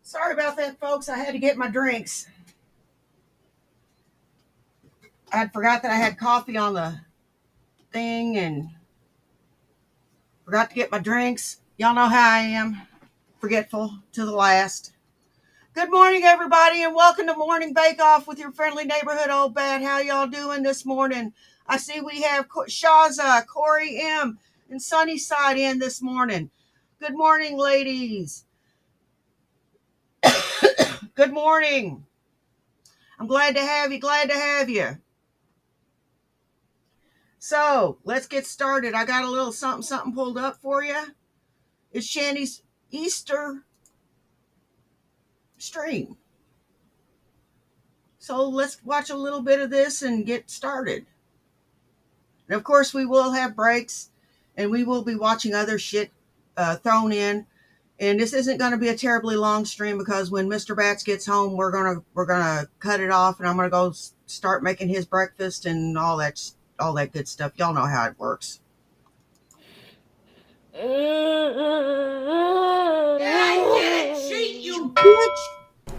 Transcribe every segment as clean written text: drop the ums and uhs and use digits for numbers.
Sorry about that, folks. I had to get my drinks. I had forgot that I had coffee on the thing and forgot to get my drinks. Y'all know how I am. Forgetful to the last. Good morning, everybody, and welcome to Morning Bake Off with your friendly neighborhood old bat. How y'all doing this morning? I see we have Shaza, Corey M., and Sunnyside in this morning. Good morning, ladies. Good morning. I'm glad to have you. So let's get started. I got a little something pulled up for you. It's Shanny's Easter stream. So let's watch a little bit of this and get started. And of course, we will have breaks and we will be watching other shit thrown in. And this isn't going to be a terribly long stream because when Mr. Bats gets home, we're gonna cut it off, and I'm gonna go start making his breakfast and all that good stuff. Y'all know how it works. I didn't cheat, you bitch.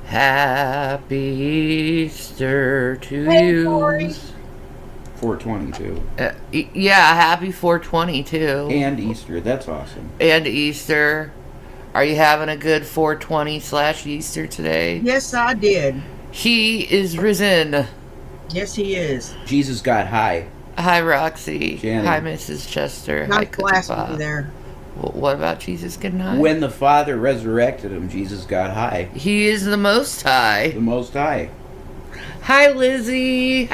Happy Easter to you. Corey. 422. Yeah, happy 422. And Easter. That's awesome. And Easter. Are you having a good 420/Easter today? Yes, I did. He is risen. Yes, he is. Jesus got high. Hi, Roxy. Janet. Hi, Mrs. Chester. Not Hi, blasphemy there. What about Jesus getting high? When the Father resurrected him, Jesus got high. He is the Most High. The Most High. Hi, Lizzie.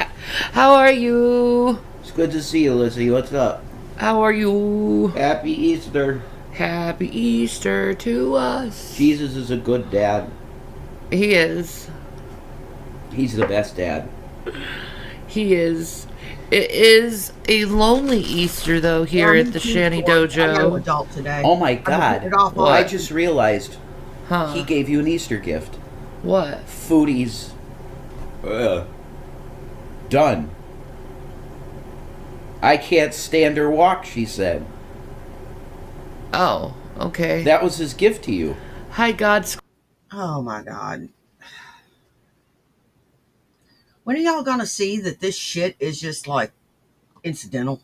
How are you? It's good to see you, Lizzie. What's up? How are you? Happy Easter. Happy Easter to us. Jesus is a good dad. He is. He's the best dad. He is. It is a lonely Easter, though, here at the Shanny Dojo. I'm an adult today. Oh my God. I just realized he gave you an Easter gift. What? Foodie's done. I can't stand or walk, she said. Oh, okay. That was his gift to you. Hi, God. Oh my God. When are y'all gonna see that this shit is just like incidental?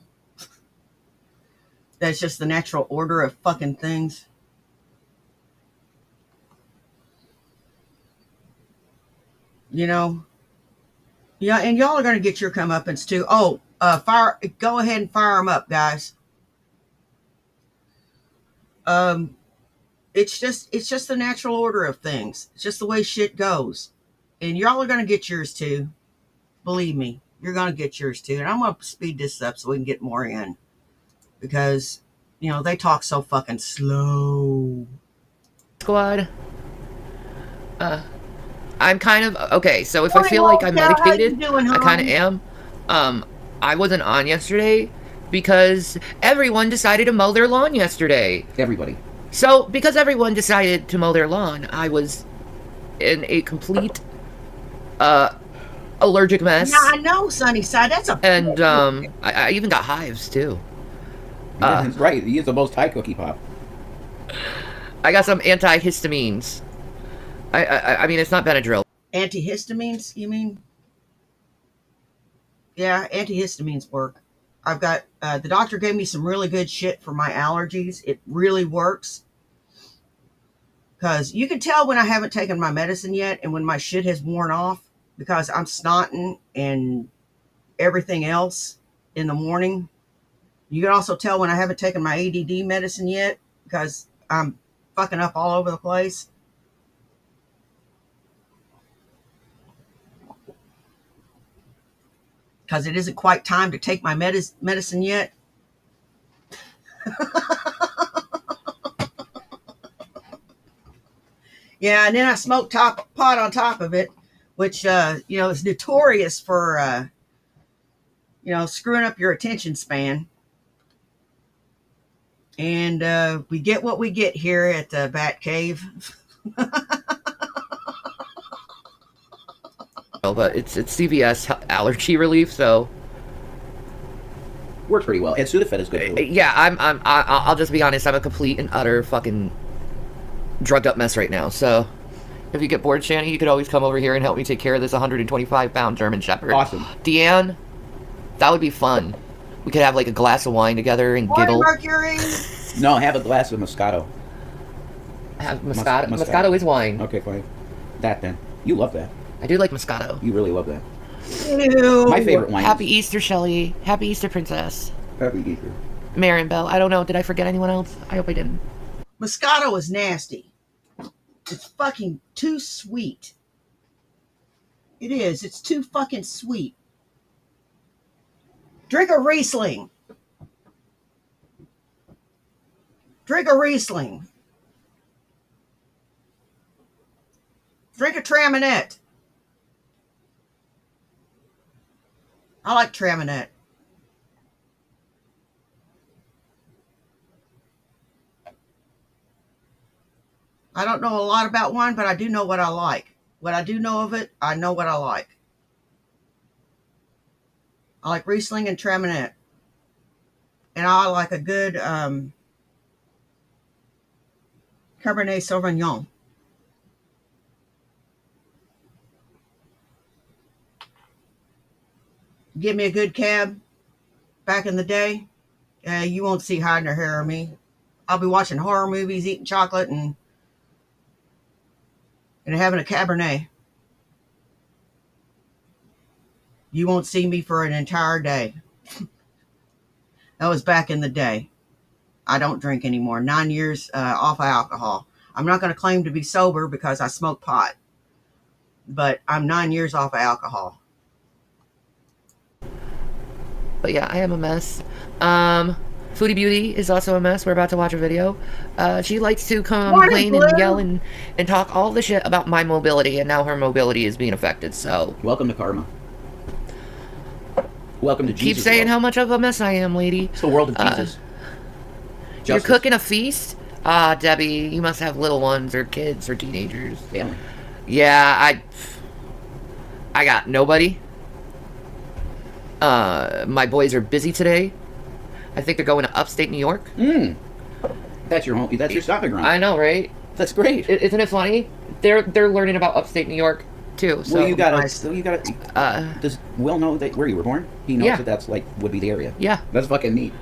That's just the natural order of fucking things. You know? Yeah, and y'all are gonna get your comeuppance too. Oh, go ahead and fire them up, guys. It's just the natural order of things. It's just the way shit goes. And y'all are gonna get yours too. Believe me, you're gonna get yours too. And I'm gonna speed this up so we can get more in. Because, you know, they talk so fucking slow. Squad. I'm kind of okay, so if I feel like I'm medicated, I kind of am. I wasn't on yesterday because everyone decided to mow their lawn yesterday. Everybody. So, because everyone decided to mow their lawn, I was in a complete allergic mess. Yeah, I know, Sunnyside. That's a... And I even got hives too. That's right. He is the most high cookie pop. I got some antihistamines. I mean, it's not Benadryl. Antihistamines, you mean? Yeah, antihistamines work. I've got, the doctor gave me some really good shit for my allergies. It really works. Because you can tell when I haven't taken my medicine yet and when my shit has worn off because I'm snotting and everything else in the morning. You can also tell when I haven't taken my ADD medicine yet because I'm fucking up all over the place. Because it isn't quite time to take my medicine yet. Yeah, and then I smoke pot on top of it, which, is notorious for, screwing up your attention span. And we get what we get here at the Bat Cave. But it's CVS allergy relief, so works pretty well. And Sudafed is good too. Yeah, I'll just be honest. I'm a complete and utter fucking drugged up mess right now. So if you get bored, Shanny, you could always come over here and help me take care of this 125-pound German Shepherd. Awesome, Deanne. That would be fun. We could have like a glass of wine together and giggle. Mercury. No, have a glass of Moscato. Have Moscato. Moscato is wine. Okay, fine. That then. You love that. I do like Moscato. You really love that. Ew. My favorite wine. Happy Easter, Shelley. Happy Easter, Princess. Happy Easter. Marin I don't know. Did I forget anyone else? I hope I didn't. Moscato is nasty. It's fucking too sweet. It is. It's too fucking sweet. Drink a Riesling. Drink a Riesling. Drink a Traminette. I like Traminette. I don't know a lot about wine, but I do know what I like. What I do know of it, I know what I like. I like Riesling and Traminette. And I like a good Cabernet Sauvignon. Give me a good cab back in the day, you won't see hiding or hair of me. I'll be watching horror movies, eating chocolate, and having a Cabernet. You won't see me for an entire day. That was back in the day. I don't drink anymore. 9 years off of alcohol. I'm not going to claim to be sober because I smoke pot. But I'm 9 years off of alcohol. But yeah, I am a mess. Foodie Beauty is also a mess. We're about to watch a video. She likes to complain and yell and talk all the shit about my mobility, and now her mobility is being affected, so... Welcome to karma. Welcome to Jesus. Keep saying world. How much of a mess I am, lady. It's the world of Jesus. You're cooking a feast? Ah, Debbie, you must have little ones or kids or teenagers. Family. Yeah, I got nobody. My boys are busy today. I think they're going to upstate New York. That's your home. That's your stopping ground. I know, right? That's great. Isn't it funny? They're learning about upstate New York too. So well, you gotta. Does Will know that where you were born? He knows that that's like would be the area. Yeah, that's fucking neat.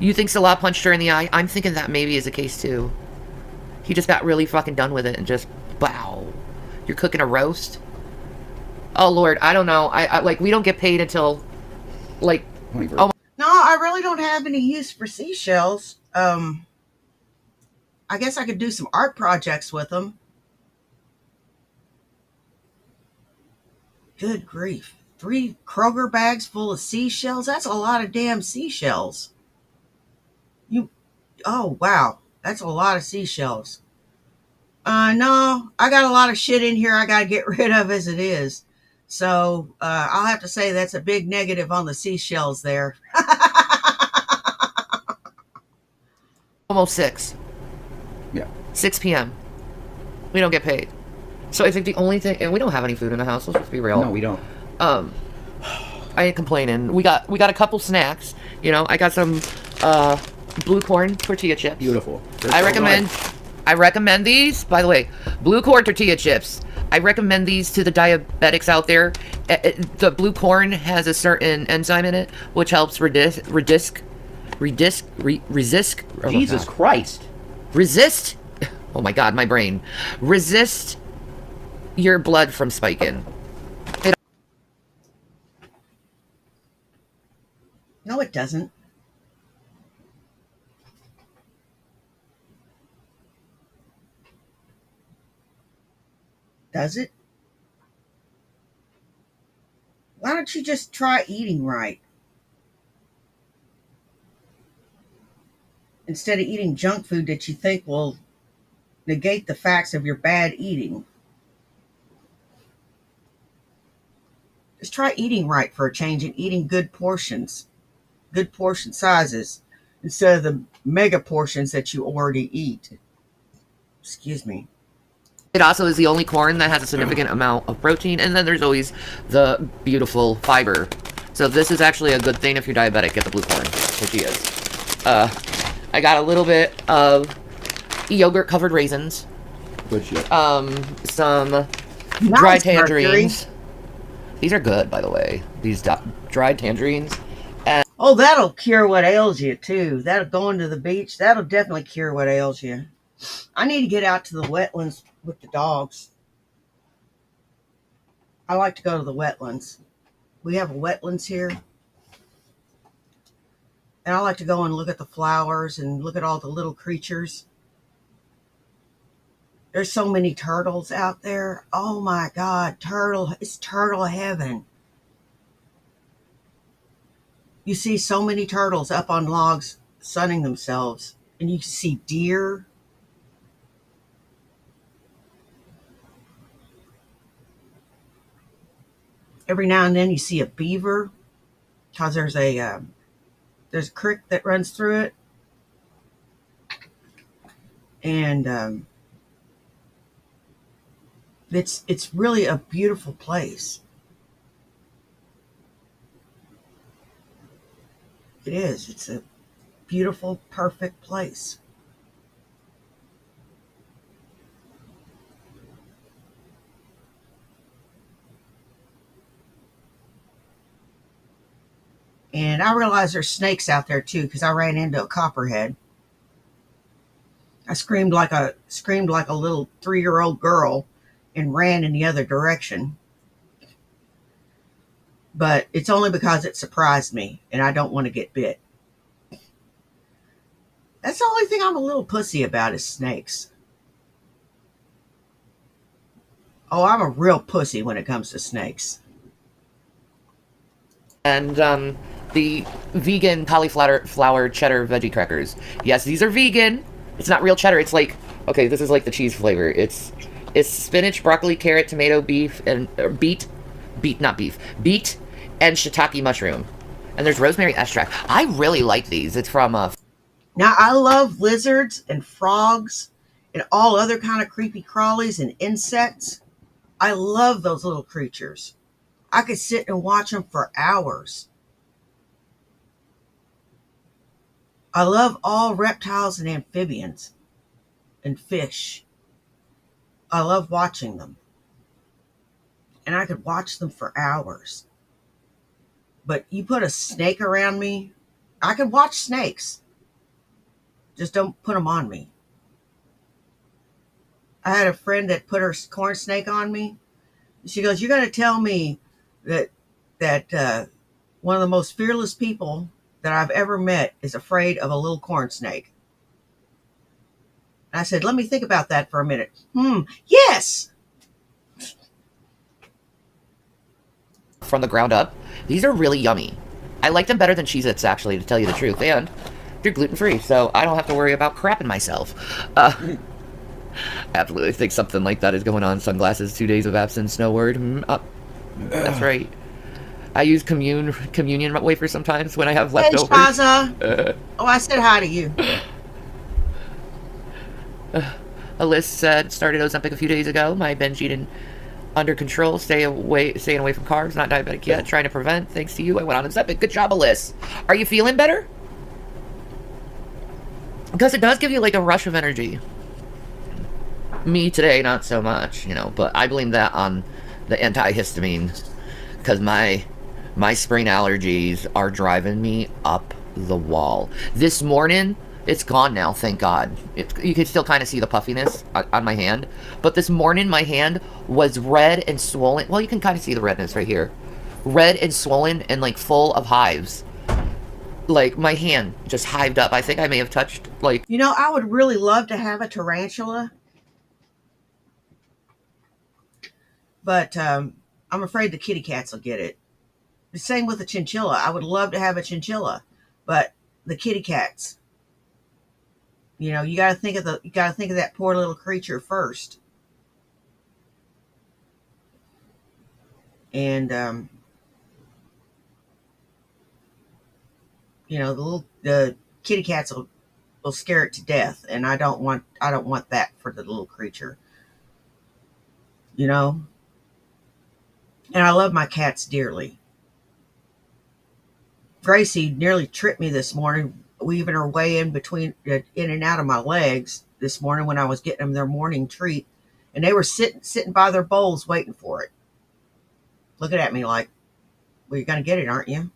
You think Salah punched her in the eye? I'm thinking that maybe is the case too. He just got really fucking done with it and just wow. You're cooking a roast. Oh Lord, I don't know. I like we don't get paid until like. Oh. No, I really don't have any use for seashells. I guess I could do some art projects with them. Good grief. 3 Kroger bags full of seashells? That's a lot of damn seashells. Oh, wow. That's a lot of seashells. No, I got a lot of shit in here I got to get rid of as it is. So, I'll have to say that's a big negative on the seashells there. Almost 6. Yeah. 6 p.m. We don't get paid. So I think the only thing, and we don't have any food in the house, let's just be real. No, we don't. I ain't complaining. We got a couple snacks. You know, I got some blue corn tortilla chips. Beautiful. I recommend these. By the way, blue corn tortilla chips. I recommend these to the diabetics out there. The blue corn has a certain enzyme in it, which helps resist. Jesus Christ. Resist. Oh my God, my brain. Resist your blood from spiking. No, it doesn't. Does it? Why don't you just try eating right? Instead of eating junk food that you think will negate the facts of your bad eating. Just try eating right for a change and eating good portions, good portion sizes, instead of the mega portions that you already eat. Excuse me. It also is the only corn that has a significant amount of protein, and then there's always the beautiful fiber. So this is actually a good thing if you're diabetic. Get the blue corn tortillas. I got a little bit of yogurt-covered raisins. Good shit. Some dried tangerines. These are good, by the way. These dried tangerines. Oh, that'll cure what ails you, too. That'll going to the beach. That'll definitely cure what ails you. I need to get out to the wetlands with the dogs. I like to go to the wetlands. We have wetlands here. And I like to go and look at the flowers and look at all the little creatures. There's so many turtles out there. Oh my God, it's turtle heaven. You see so many turtles up on logs sunning themselves. And you see deer. Every now and then you see a beaver, because there's a creek that runs through it. And it's really a beautiful place. It is. It's a beautiful, perfect place. And I realize there's snakes out there too, because I ran into a copperhead. I screamed like a little 3-year-old girl and ran in the other direction. But it's only because it surprised me and I don't want to get bit. That's the only thing I'm a little pussy about is snakes. Oh, I'm a real pussy when it comes to snakes. And the vegan cauliflower cheddar veggie crackers. Yes, these are vegan. It's not real cheddar. It's like, okay, this is like the cheese flavor. It's spinach, broccoli, carrot, tomato, beef, and beet, and shiitake mushroom. And there's rosemary extract. I really like these. It's from Now, I love lizards and frogs and all other kind of creepy crawlies and insects. I love those little creatures. I could sit and watch them for hours. I love all reptiles and amphibians and fish. I love watching them. And I could watch them for hours. But you put a snake around me, I can watch snakes. Just don't put them on me. I had a friend that put her corn snake on me. She goes, "You're going to tell me that one of the most fearless people that I've ever met is afraid of a little corn snake." And I said, "Let me think about that for a minute." Yes. From the ground up. These are really yummy. I like them better than Cheez-Its, actually, to tell you the truth. And they're gluten-free, so I don't have to worry about crapping myself. I absolutely think something like that is going on. Sunglasses, 2 days of absence, no word. That's right. I use communion wafers sometimes when I have leftovers. Hey, Shaza. Oh, I said hi to you. Alyssa said, started Ozempic a few days ago. My binge eating under control. Staying away from carbs. Not diabetic yet. Trying to prevent. Thanks to you, I went on Ozempic. Good job, Alyssa. Are you feeling better? Because it does give you like a rush of energy. Me today, not so much, you know, but I blame that on the antihistamine. Because my spring allergies are driving me up the wall. This morning, it's gone now, thank God. You can still kind of see the puffiness on my hand. But this morning, my hand was red and swollen. Well, you can kind of see the redness right here. Red and swollen and, like, full of hives. Like, my hand just hived up. I think I may have touched, like... You know, I would really love to have a tarantula. But I'm afraid the kitty cats will get it. The same with the chinchilla. I would love to have a chinchilla. But the kitty cats... You know, you gotta think of that poor little creature first. And you know, the kitty cats will scare it to death, and I don't want that for the little creature. You know? And I love my cats dearly. Gracie nearly tripped me this morning, weaving her way in and out of my legs this morning when I was getting them their morning treat, and they were sitting by their bowls waiting for it, looking at me like, "Well, you're gonna get it, aren't you?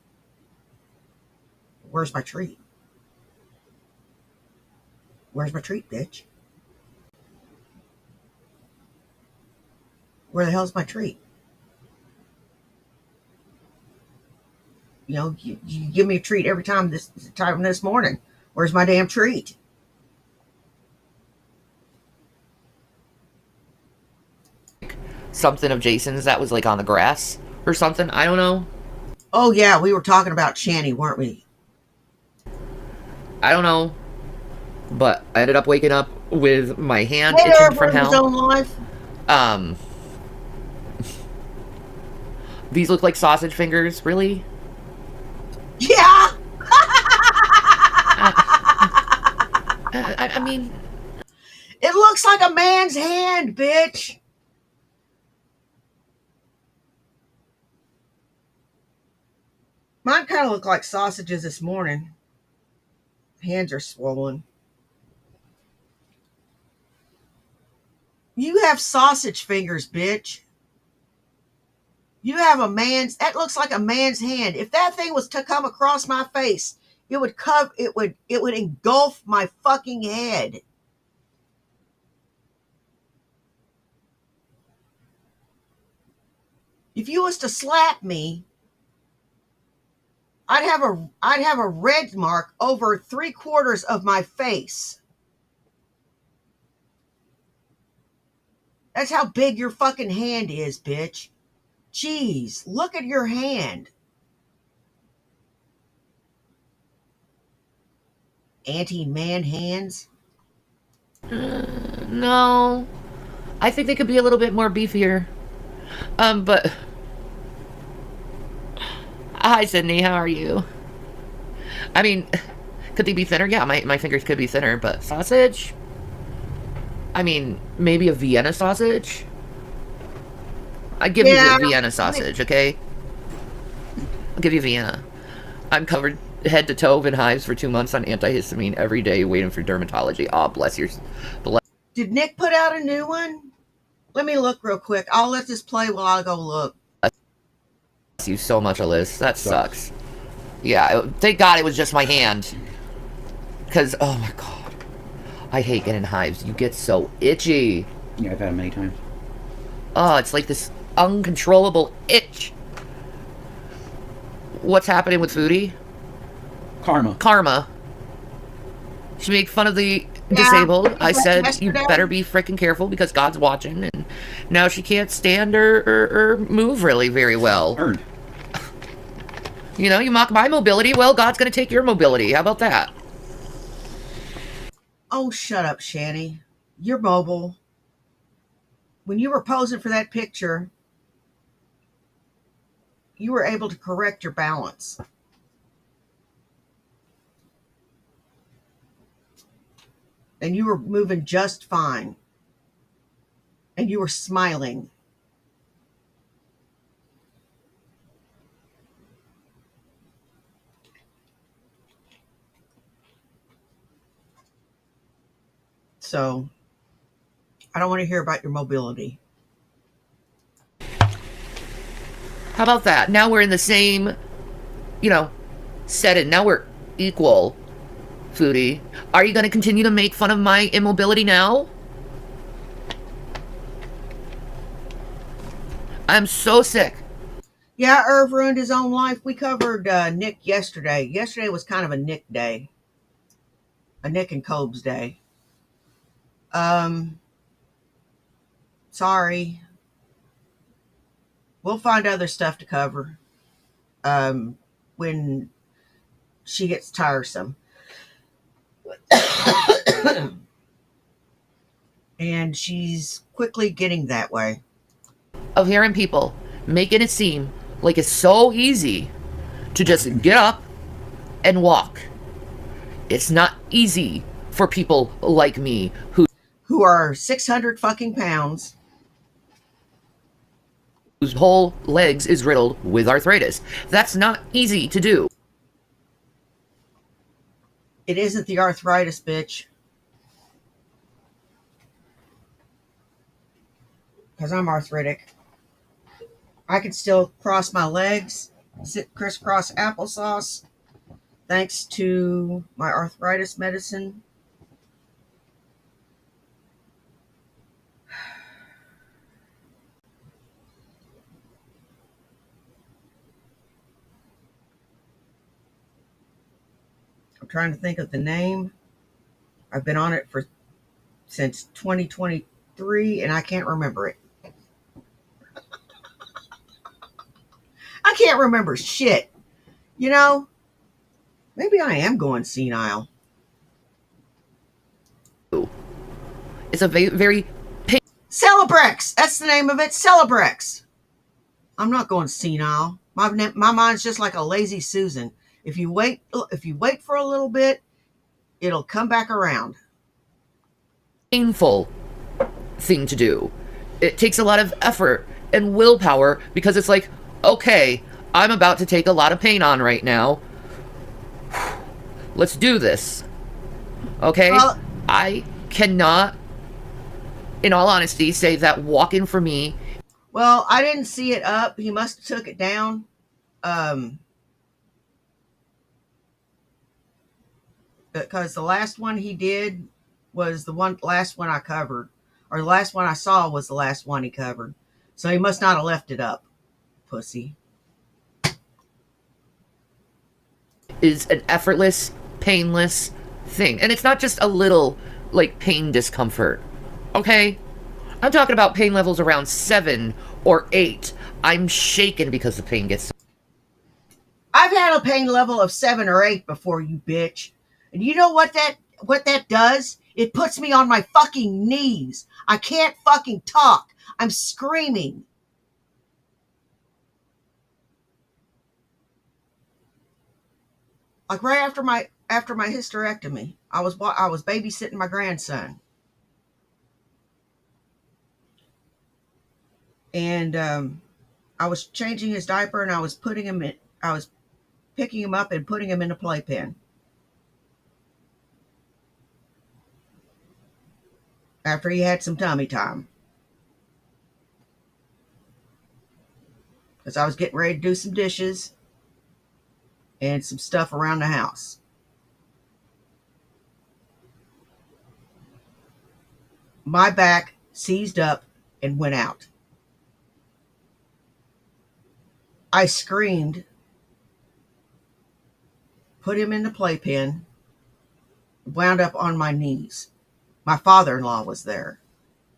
Where's my treat? Where's my treat, bitch? Where the hell's my treat? You know, you give me a treat every time this morning. Where's my damn treat?" Something of Jason's that was, like, on the grass or something. I don't know. Oh, yeah, we were talking about Shani, weren't we? I don't know. But I ended up waking up with my hand Hey, itching from hell. His own life. These look like sausage fingers, really? Yeah. I mean, It looks like a man's hand, bitch. Mine kind of look like sausages this morning. Hands are swollen. You have sausage fingers, bitch. You have that looks like a man's hand. If that thing was to come across my face, it would engulf my fucking head. If you was to slap me, I'd have a red mark over 3/4 of my face. That's how big your fucking hand is, bitch. Jeez, look at your hand. Anti-man hands. no. I think they could be a little bit more beefier. But... Hi, Sydney, how are you? I mean, could they be thinner? Yeah, my fingers could be thinner, but sausage? I mean, maybe a Vienna sausage? I'd give you the Vienna sausage, okay? I'll give you Vienna. I'm covered head to toe in hives for 2 months on antihistamine every day waiting for dermatology. Oh, bless your... Did Nick put out a new one? Let me look real quick. I'll let this play while I go look. Bless you so much, Alyssa. That sucks. Yeah, thank God it was just my hand. Because, oh my God. I hate getting hives. You get so itchy. Yeah, I've had them many times. Oh, it's like this uncontrollable itch. What's happening with Foodie? Karma. She made fun of the disabled. I said, you better be freaking careful because God's watching. And now she can't stand or move really very well. Earned. You know, you mock my mobility. Well, God's going to take your mobility. How about that? Oh, shut up, Shani. You're mobile. When you were posing for that picture, you were able to correct your balance. And you were moving just fine. And you were smiling. So I don't want to hear about your mobility. How about that? Now we're in the same, setting. Now we're equal, Foodie. Are you going to continue to make fun of my immobility now? I'm so sick. Yeah, Irv ruined his own life. We covered Nick yesterday. Yesterday was kind of a Nick day. A Nick and Cobes day. Sorry. We'll find other stuff to cover when she gets tiresome. And she's quickly getting that way. Of hearing people making it seem like it's so easy to just get up and walk. It's not easy for people like me who are 600 fucking pounds, whose whole legs is riddled with arthritis. That's not easy to do. It isn't the arthritis, bitch. Because I'm arthritic. I can still cross my legs, sit crisscross applesauce, thanks to my arthritis medicine. I'm trying to think of the name. I've been on it since 2023 and I can't remember it. I can't remember shit. Maybe I am going senile. It's a very Celebrex. That's the name of it. Celebrex. I'm not going senile. My mind's just like a lazy Susan. If you wait for a little bit, it'll come back around. Painful thing to do. It takes a lot of effort and willpower because it's like, okay, I'm about to take a lot of pain on right now. Let's do this. Okay? Well, I cannot, in all honesty, say that walking for me. Well, I didn't see it up. He must have took it down. Because the last one he did was the last one I covered. Or the last one I saw was the last one he covered. So he must not have left it up. Pussy. Is an effortless, painless thing. And it's not just a little, pain discomfort. Okay? I'm talking about pain levels around 7 or 8. I'm shaken because the pain gets... I've had a pain level of 7 or 8 before, you bitch. And you know what that does? It puts me on my fucking knees. I can't fucking talk. I'm screaming. Like right after my hysterectomy, I was babysitting my grandson. And I was changing his diaper and I was picking him up and putting him in a playpen. After he had some tummy time. Because I was getting ready to do some dishes and some stuff around the house. My back seized up and went out. I screamed, put him in the playpen, wound up on my knees. My father-in-law was there.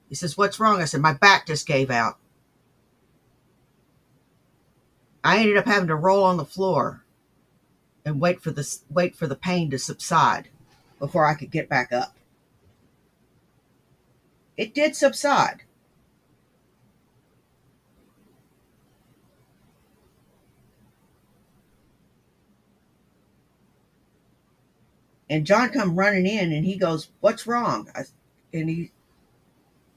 He says, "What's wrong?" I said, "My back just gave out." I ended up having to roll on the floor and wait for the pain to subside before I could get back up. It did subside. And John come running in and he goes, "What's wrong?" And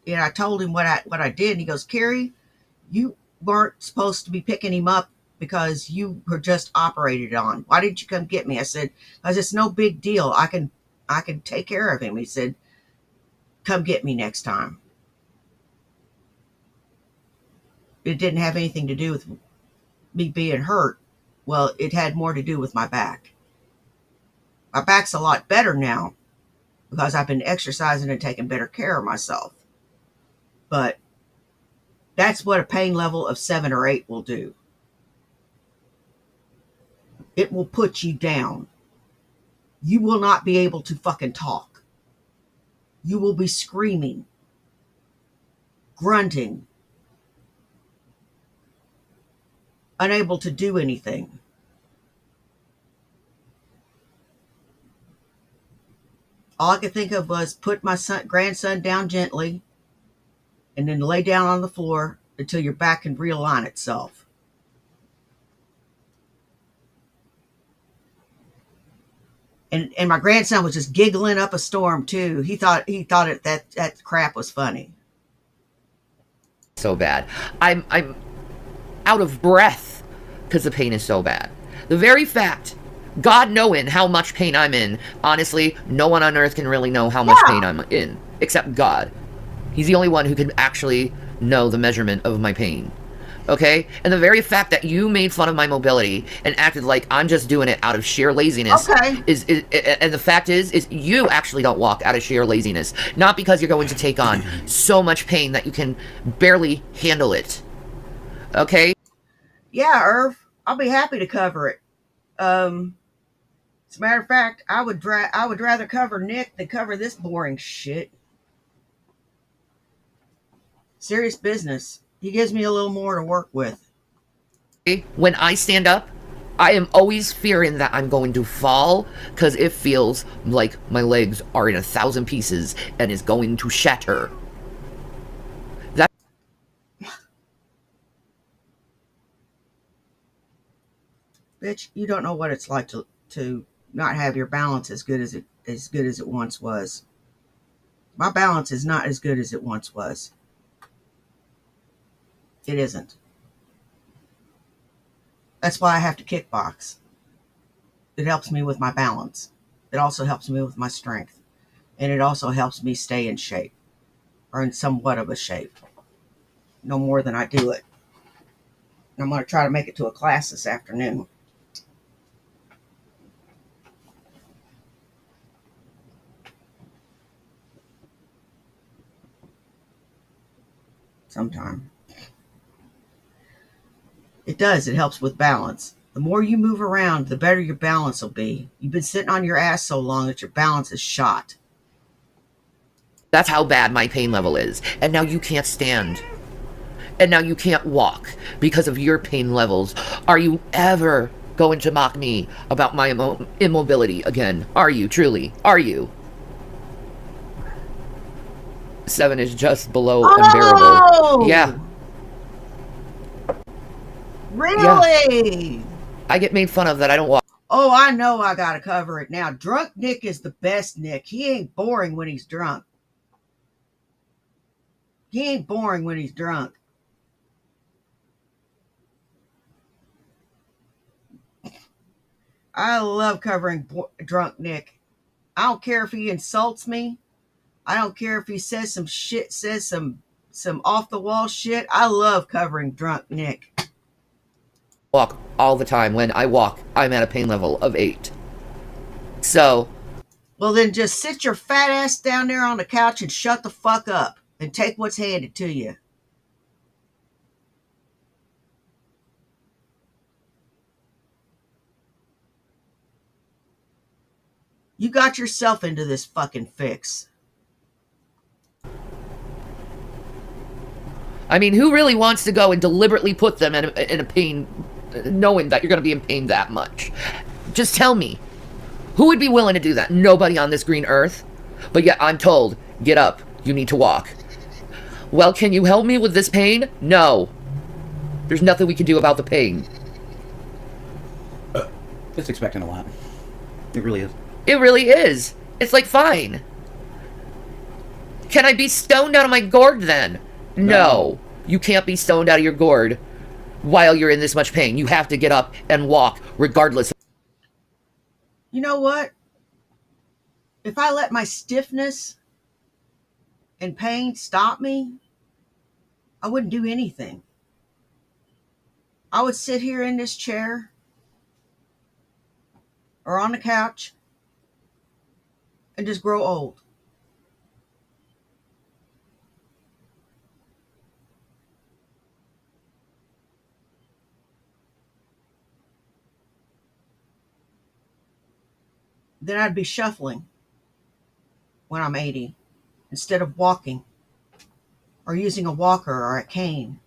I told him what I did. And he goes, "Carrie, you weren't supposed to be picking him up because you were just operated on. Why didn't you come get me?" I said, "Because it's no big deal. I can take care of him." He said, come get me next time. It didn't have anything to do with me being hurt. Well, it had more to do with my back. My back's a lot better now because I've been exercising and taking better care of myself. But that's what a pain level of 7 or 8 will do. It will put you down. You will not be able to fucking talk. You will be screaming, grunting, unable to do anything. All I could think of was put my grandson down gently and then lay down on the floor until your back can realign itself. And my grandson was just giggling up a storm too. He thought that crap was funny. So bad. I'm out of breath because the pain is so bad. The very fact, God knowing how much pain I'm in, honestly, no one on earth can really know how much pain I'm in, except God. He's the only one who can actually know the measurement of my pain. Okay? And the very fact that you made fun of my mobility and acted like I'm just doing it out of sheer laziness is and the fact is you actually don't walk out of sheer laziness. Not because you're going to take on so much pain that you can barely handle it. Okay? Yeah, Irv, I'll be happy to cover it. As a matter of fact, I would rather cover Nick than cover this boring shit. Serious business. He gives me a little more to work with. When I stand up, I am always fearing that I'm going to fall because it feels like my legs are in 1,000 pieces and is going to shatter. Bitch, you don't know what it's like to not have your balance as good as it once was. My balance is not as good as it once was. It isn't. That's why I have to kickbox. It helps me with my balance. It also helps me with my strength. And it also helps me stay in shape. Or in somewhat of a shape. No more than I do it. And I'm going to try to make it to a class this afternoon. Sometime. It does. It helps with balance. The more you move around, the better your balance will be. You've been sitting on your ass so long that your balance is shot. That's how bad my pain level is. And now you can't stand. And now you can't walk because of your pain levels. Are you ever going to mock me about my immobility again? Are you, truly? Are you? 7 is just below unbearable. Yeah. Really? Yeah. I get made fun of that I don't walk. Oh, I know I gotta cover it now. Drunk Nick is the best Nick. He ain't boring when he's drunk. He ain't boring when he's drunk. I love covering drunk Nick. I don't care if he insults me. I don't care if he says some shit, says some off the wall shit. I love covering drunk Nick. Walk all the time. When I walk, I'm at a pain level of 8. So, well, then just sit your fat ass down there on the couch and shut the fuck up and take what's handed to you. You got yourself into this fucking fix. I mean, who really wants to go and deliberately put them in a pain, knowing that you're going to be in pain that much? Just tell me. Who would be willing to do that? Nobody on this green earth. But yet I'm told, get up, you need to walk. Well, can you help me with this pain? No. There's nothing we can do about the pain. It's expecting a lot. It really is. It really is. It's like, fine. Can I be stoned out of my gourd then? No. You can't be stoned out of your gourd while you're in this much pain. You have to get up and walk regardless. You know what? If I let my stiffness and pain stop me, I wouldn't do anything. I would sit here in this chair or on the couch and just grow old. Then I'd be shuffling when I'm 80 instead of walking or using a walker or a cane.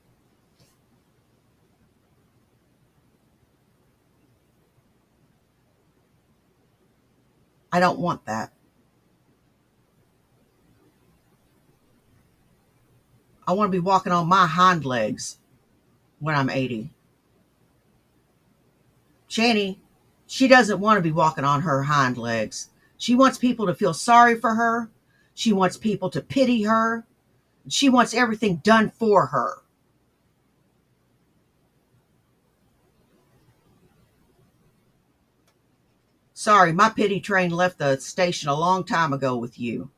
I don't want that. I want to be walking on my hind legs when I'm 80. Shani, she doesn't want to be walking on her hind legs. She wants people to feel sorry for her. She wants people to pity her. She wants everything done for her. Sorry, my pity train left the station a long time ago with you.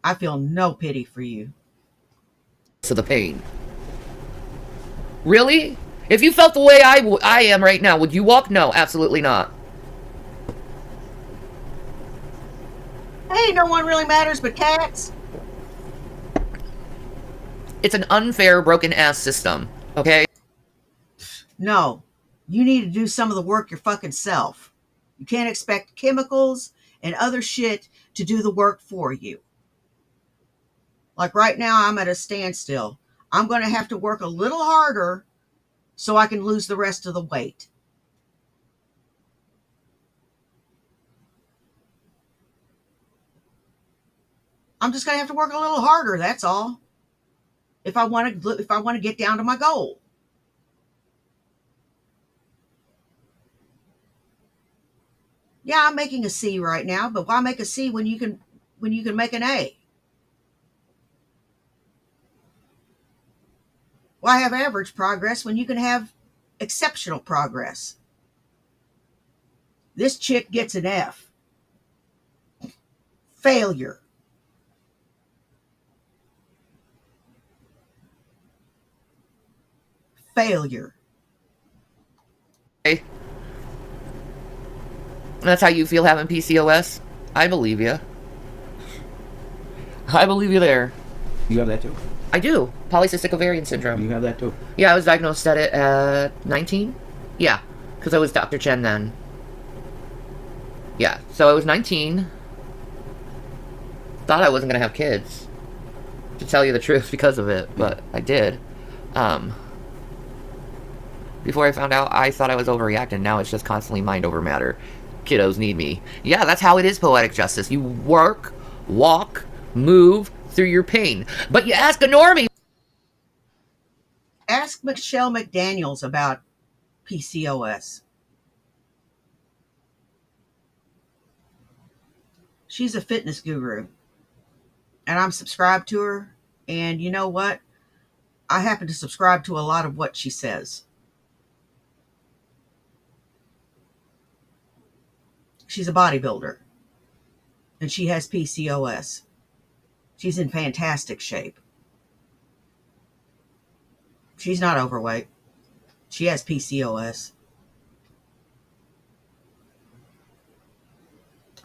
I feel no pity for you. So the pain. Really? If you felt the way I am right now, would you walk? No, absolutely not. Hey, no one really matters but cats. It's an unfair, broken-ass system, okay? No, you need to do some of the work your fucking self. You can't expect chemicals and other shit to do the work for you. Like right now, I'm at a standstill. I'm going to have to work a little harder so I can lose the rest of the weight. I'm just going to have to work a little harder, that's all. If I want to get down to my goal. Yeah, I'm making a C right now, but why make a C when you can make an A? Why have average progress when you can have exceptional progress? This chick gets an F. Failure. Failure. Okay. That's how you feel having PCOS? I believe you. I believe you there. You have that too? I do. Polycystic ovarian syndrome. You have that too? Yeah, I was diagnosed at it at 19. Yeah, because I was Dr. Chen then. Yeah, so I was 19. Thought I wasn't going to have kids. To tell you the truth, because of it, but I did. Before I found out, I thought I was overreacting. Now it's just constantly mind over matter. Kiddos need me. Yeah, that's how it is, poetic justice. You work, walk, move through your pain. But you ask a normie. Ask Michelle McDaniels about PCOS. She's a fitness guru. And I'm subscribed to her. And you know what? I happen to subscribe to a lot of what she says. She's a bodybuilder. And she has PCOS. She's in fantastic shape. She's not overweight. She has PCOS.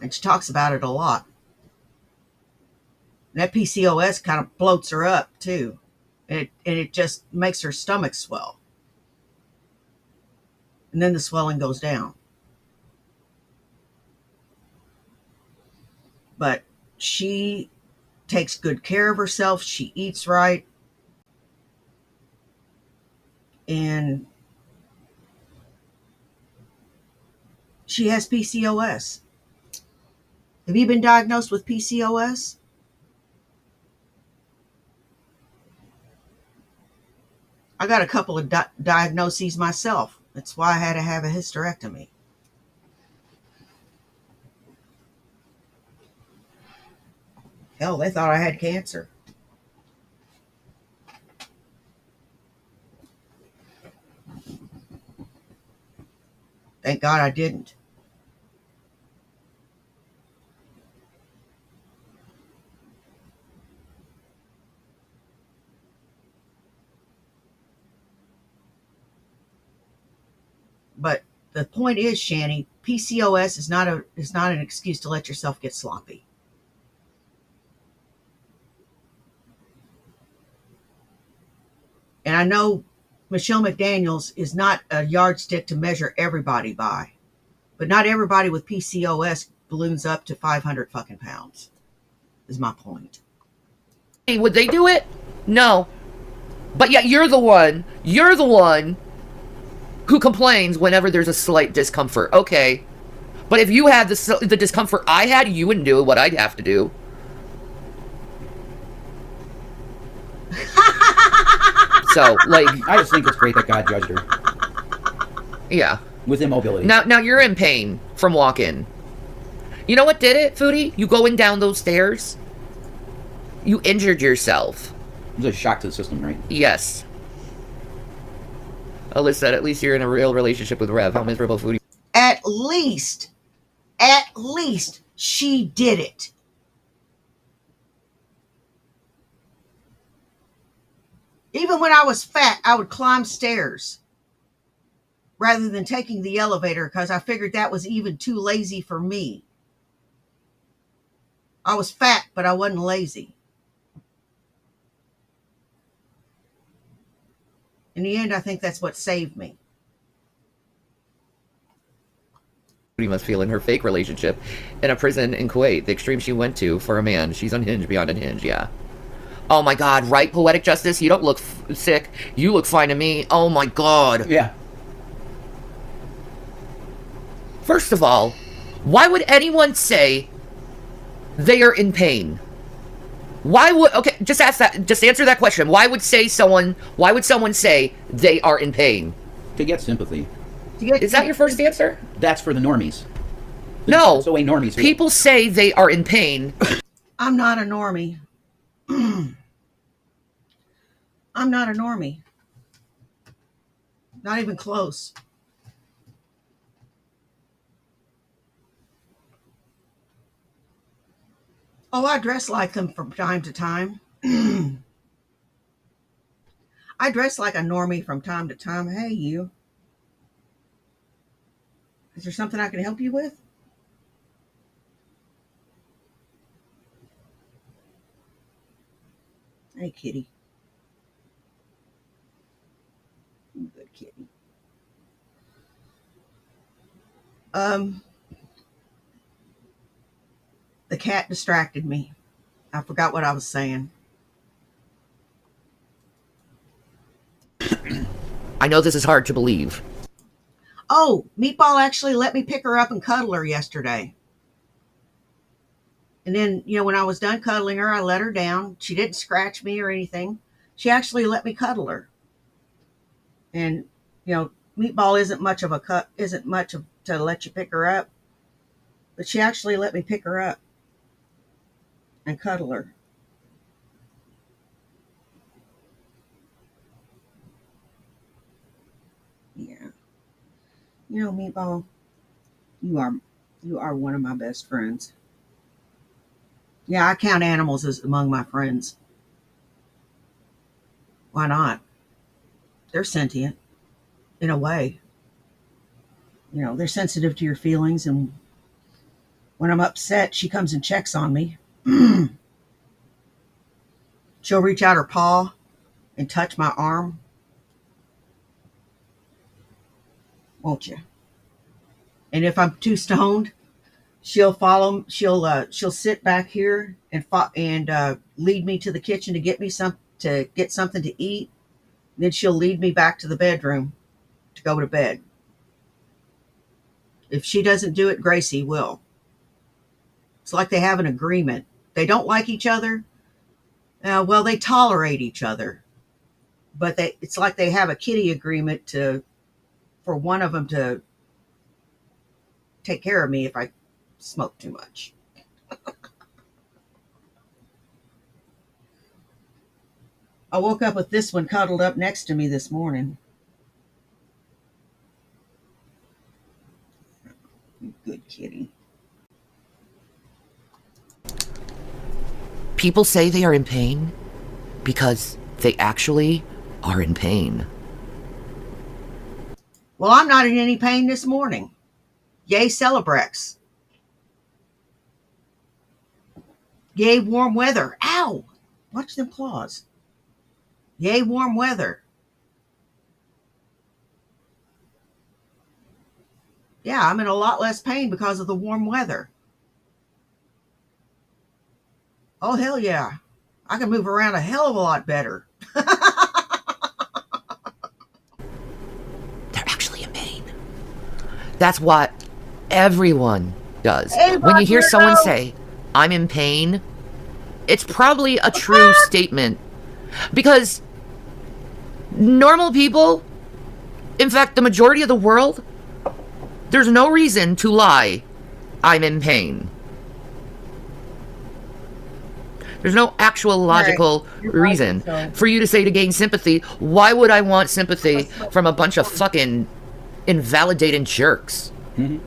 And she talks about it a lot. And that PCOS kind of bloats her up too. And it just makes her stomach swell. And then the swelling goes down. But she takes good care of herself. She eats right. And she has PCOS. Have you been diagnosed with PCOS? I got a couple of diagnoses myself. That's why I had to have a hysterectomy. Hell, they thought I had cancer. Thank God I didn't. But the point is, Shanny, PCOS is not an excuse to let yourself get sloppy. And I know Michelle McDaniels is not a yardstick to measure everybody by, but not everybody with PCOS balloons up to 500 fucking pounds. Is my point. Hey, would they do it? No. But yet you're the one who complains whenever there's a slight discomfort. Okay. But if you had the discomfort I had, you wouldn't do what I'd have to do. So, like, I just think it's great that God judged her. Yeah. With immobility. Now you're in pain from walking. You know what did it, Foodie? You going down those stairs, you injured yourself. It was a shock to the system, right? Yes. Alyssa, at least you're in a real relationship with Rev. How miserable, Foodie. At least she did it. Even when I was fat, I would climb stairs rather than taking the elevator because I figured that was even too lazy for me. I was fat, but I wasn't lazy. In the end, I think that's what saved me. Foodie must feel in her fake relationship in a prison in Kuwait, the extreme she went to for a man. She's unhinged beyond unhinged, yeah. Oh my God, right, Poetic Justice? You don't look sick. You look fine to me. Oh my God. Yeah. First of all, why would anyone say they are in pain? Why would, okay, just answer that question. Why would someone say they are in pain? To get sympathy. Is that your first answer? That's for the normies. No. That's the way normies feel. People say they are in pain. I'm not a normie. I'm not a normie. Not even close. Oh, I dress like them from time to time. I dress like a normie from time to time. Hey, you. Is there something I can help you with? Hey, kitty. Good kitty. The cat distracted me. I forgot what I was saying. I know this is hard to believe. Oh, Meatball actually let me pick her up and cuddle her yesterday. And then, when I was done cuddling her, I let her down. She didn't scratch me or anything. She actually let me cuddle her. And, Meatball isn't much to let you pick her up. But she actually let me pick her up and cuddle her. Yeah. Meatball, you are one of my best friends. Yeah, I count animals as among my friends. Why not? They're sentient in a way. They're sensitive to your feelings, and when I'm upset, she comes and checks on me. She'll reach out her paw and touch my arm. Won't you? And if I'm too stoned, she'll follow. She'll sit back here and lead me to the kitchen to get something to eat. Then she'll lead me back to the bedroom to go to bed. If she doesn't do it, Gracie will. It's like they have an agreement. They don't like each other. Well, they tolerate each other, but it's like they have a kitty agreement for one of them to take care of me if I smoke too much. I woke up with this one cuddled up next to me this morning. Good kitty. People say they are in pain because they actually are in pain. Well, I'm not in any pain this morning. Yay, Celebrex. Yay, warm weather. Ow! Watch them claws. Yay, warm weather. Yeah, I'm in a lot less pain because of the warm weather. Oh, hell yeah. I can move around a hell of a lot better. They're actually in pain. That's what everyone does. Hey, when you hear Buck, someone no. say, I'm in pain, it's probably a true statement. Because normal people, in fact, the majority of the world, there's no reason to lie, I'm in pain. There's no actual logical reason for you to say to gain sympathy. Why would I want sympathy from a bunch of fucking invalidating jerks? Mm-hmm.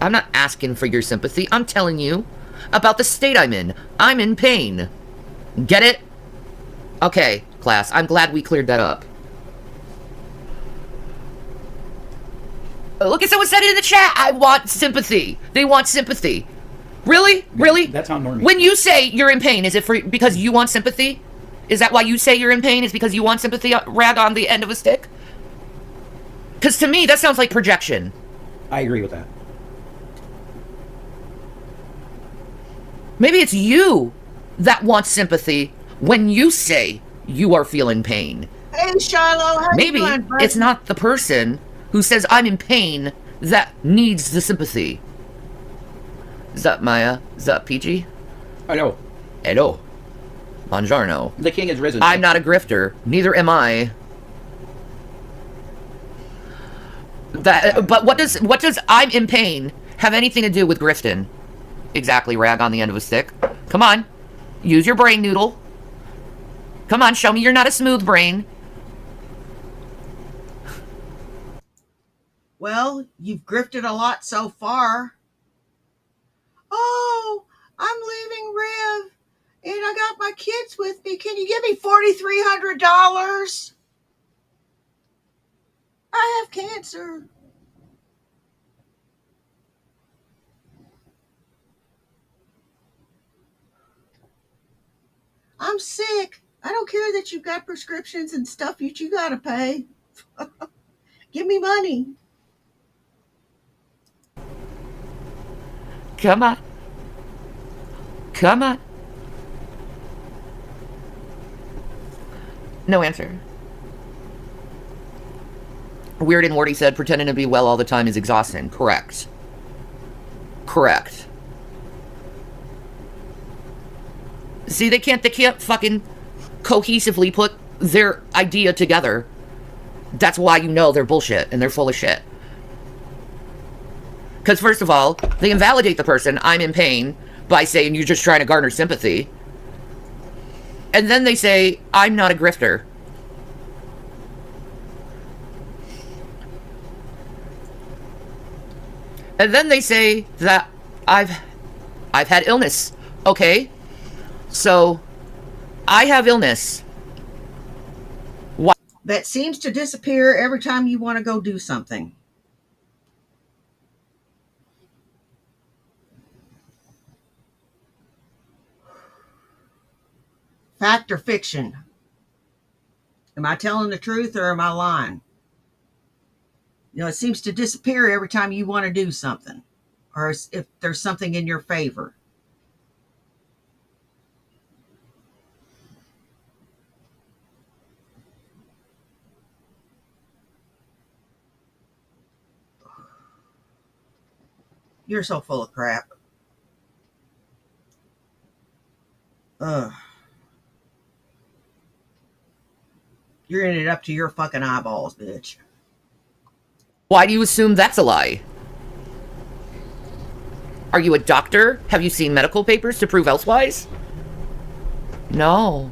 I'm not asking for your sympathy. I'm telling you about the state I'm in. I'm in pain. Get it? Okay, class. I'm glad we cleared that up. Look at someone said it in the chat. I want sympathy. They want sympathy. Really? Really? That's how normal. When you say you're in pain, is it because you want sympathy? Is that why you say you're in pain? Is because you want sympathy rag on the end of a stick? Because to me, that sounds like projection. I agree with that. Maybe it's you that wants sympathy when you say you are feeling pain. Hey, Shiloh, how Maybe you doing, bud? it's not the person who says I'm in pain that needs the sympathy. Is that Maya? Is that PG? Hello. Hello. Buongiorno. The king is risen. I'm not a grifter. Neither am I. But what does I'm in pain have anything to do with grifting? Exactly, rag on the end of a stick. Come on. Use your brain noodle. Come on, show me you're not a smooth brain. Well, you've grifted a lot so far. Oh, I'm leaving Rev, and I got my kids with me. Can you give me $4,300? I have cancer. I'm sick. I don't care that you've got prescriptions and stuff that you gotta pay. Give me money. Come on. Come on. No answer. Weird and Warty said, pretending to be well all the time is exhausting. Correct. Correct. See, they can't fucking cohesively put their idea together. That's why you know they're bullshit and they're full of shit. Because first of all, they invalidate the person, I'm in pain, by saying you're just trying to garner sympathy. And then they say, I'm not a grifter. And then they say that I've had illness. Okay. So, I have illness. Why? That seems to disappear every time you want to go do something. Fact or fiction? Am I telling the truth or am I lying? You know, it seems to disappear every time you want to do something, or if there's something in your favor. You're so full of crap. Ugh. You're in it up to your fucking eyeballs, bitch. Why do you assume that's a lie? Are you a doctor? Have you seen medical papers to prove elsewise? No.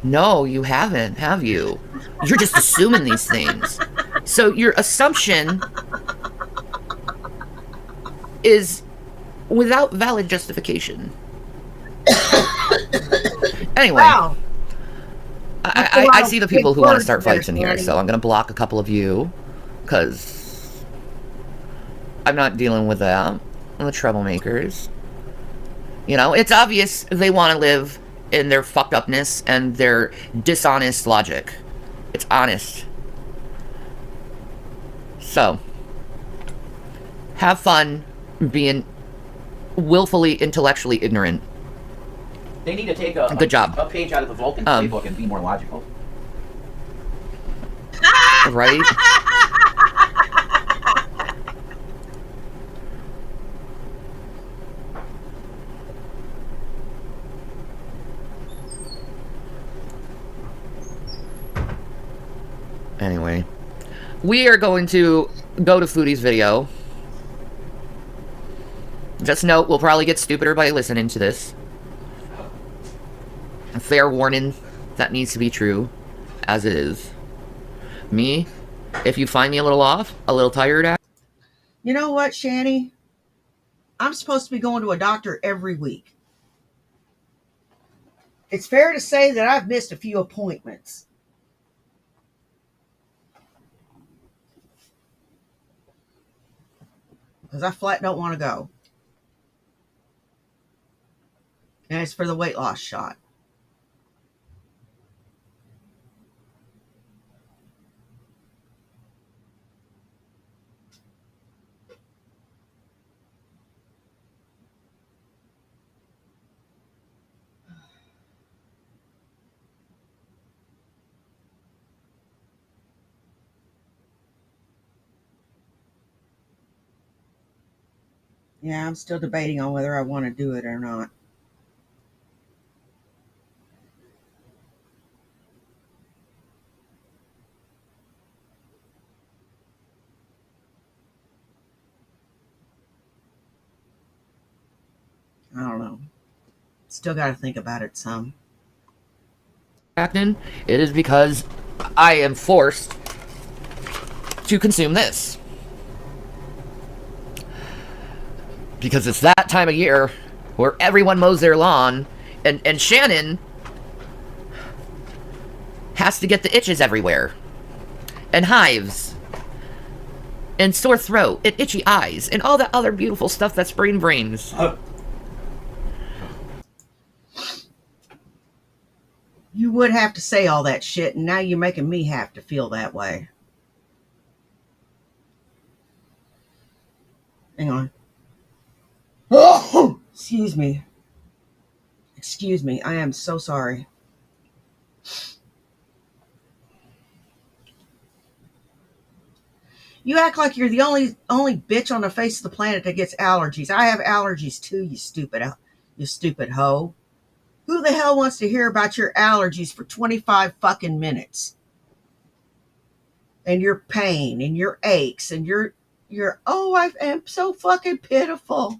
No, you haven't, have you? You're just assuming these things. So your assumption is without valid justification. Anyway, Wow. I see the people who want to start fights in here, so I'm going to block a couple of you, because I'm not dealing with them. The troublemakers. You know, it's obvious they want to live in their fucked upness and their dishonest logic. It's honest. So, have fun being willfully intellectually ignorant. They need to take Good job. a page out of the Vulcan playbook and be more logical. Right? Anyway, we are going to go to Foodie's video. Just note, we'll probably get stupider by listening to this. A fair warning, that needs to be true, as it is. Me, if you find me a little off, a little tired... You know what, Shani? I'm supposed to be going to a doctor every week. It's fair to say that I've missed a few appointments. Because I flat don't want to go. And it's for the weight loss shot. Yeah, I'm still debating on whether I want to do it or not. I don't know. Still got to think about it some. It is because I am forced to consume this. Because it's that time of year where everyone mows their lawn, and Shannon has to get the itches everywhere, and hives, and sore throat, and itchy eyes, and all that other beautiful stuff that spring brings. You would have to say all that shit, and now you're making me have to feel that way. Hang on. Oh, excuse me. Excuse me. I am so sorry. You act like you're the only bitch on the face of the planet that gets allergies. I have allergies too, you stupid hoe. Who the hell wants to hear about your allergies for 25 fucking minutes? And your pain and your aches and your oh, I am so fucking pitiful.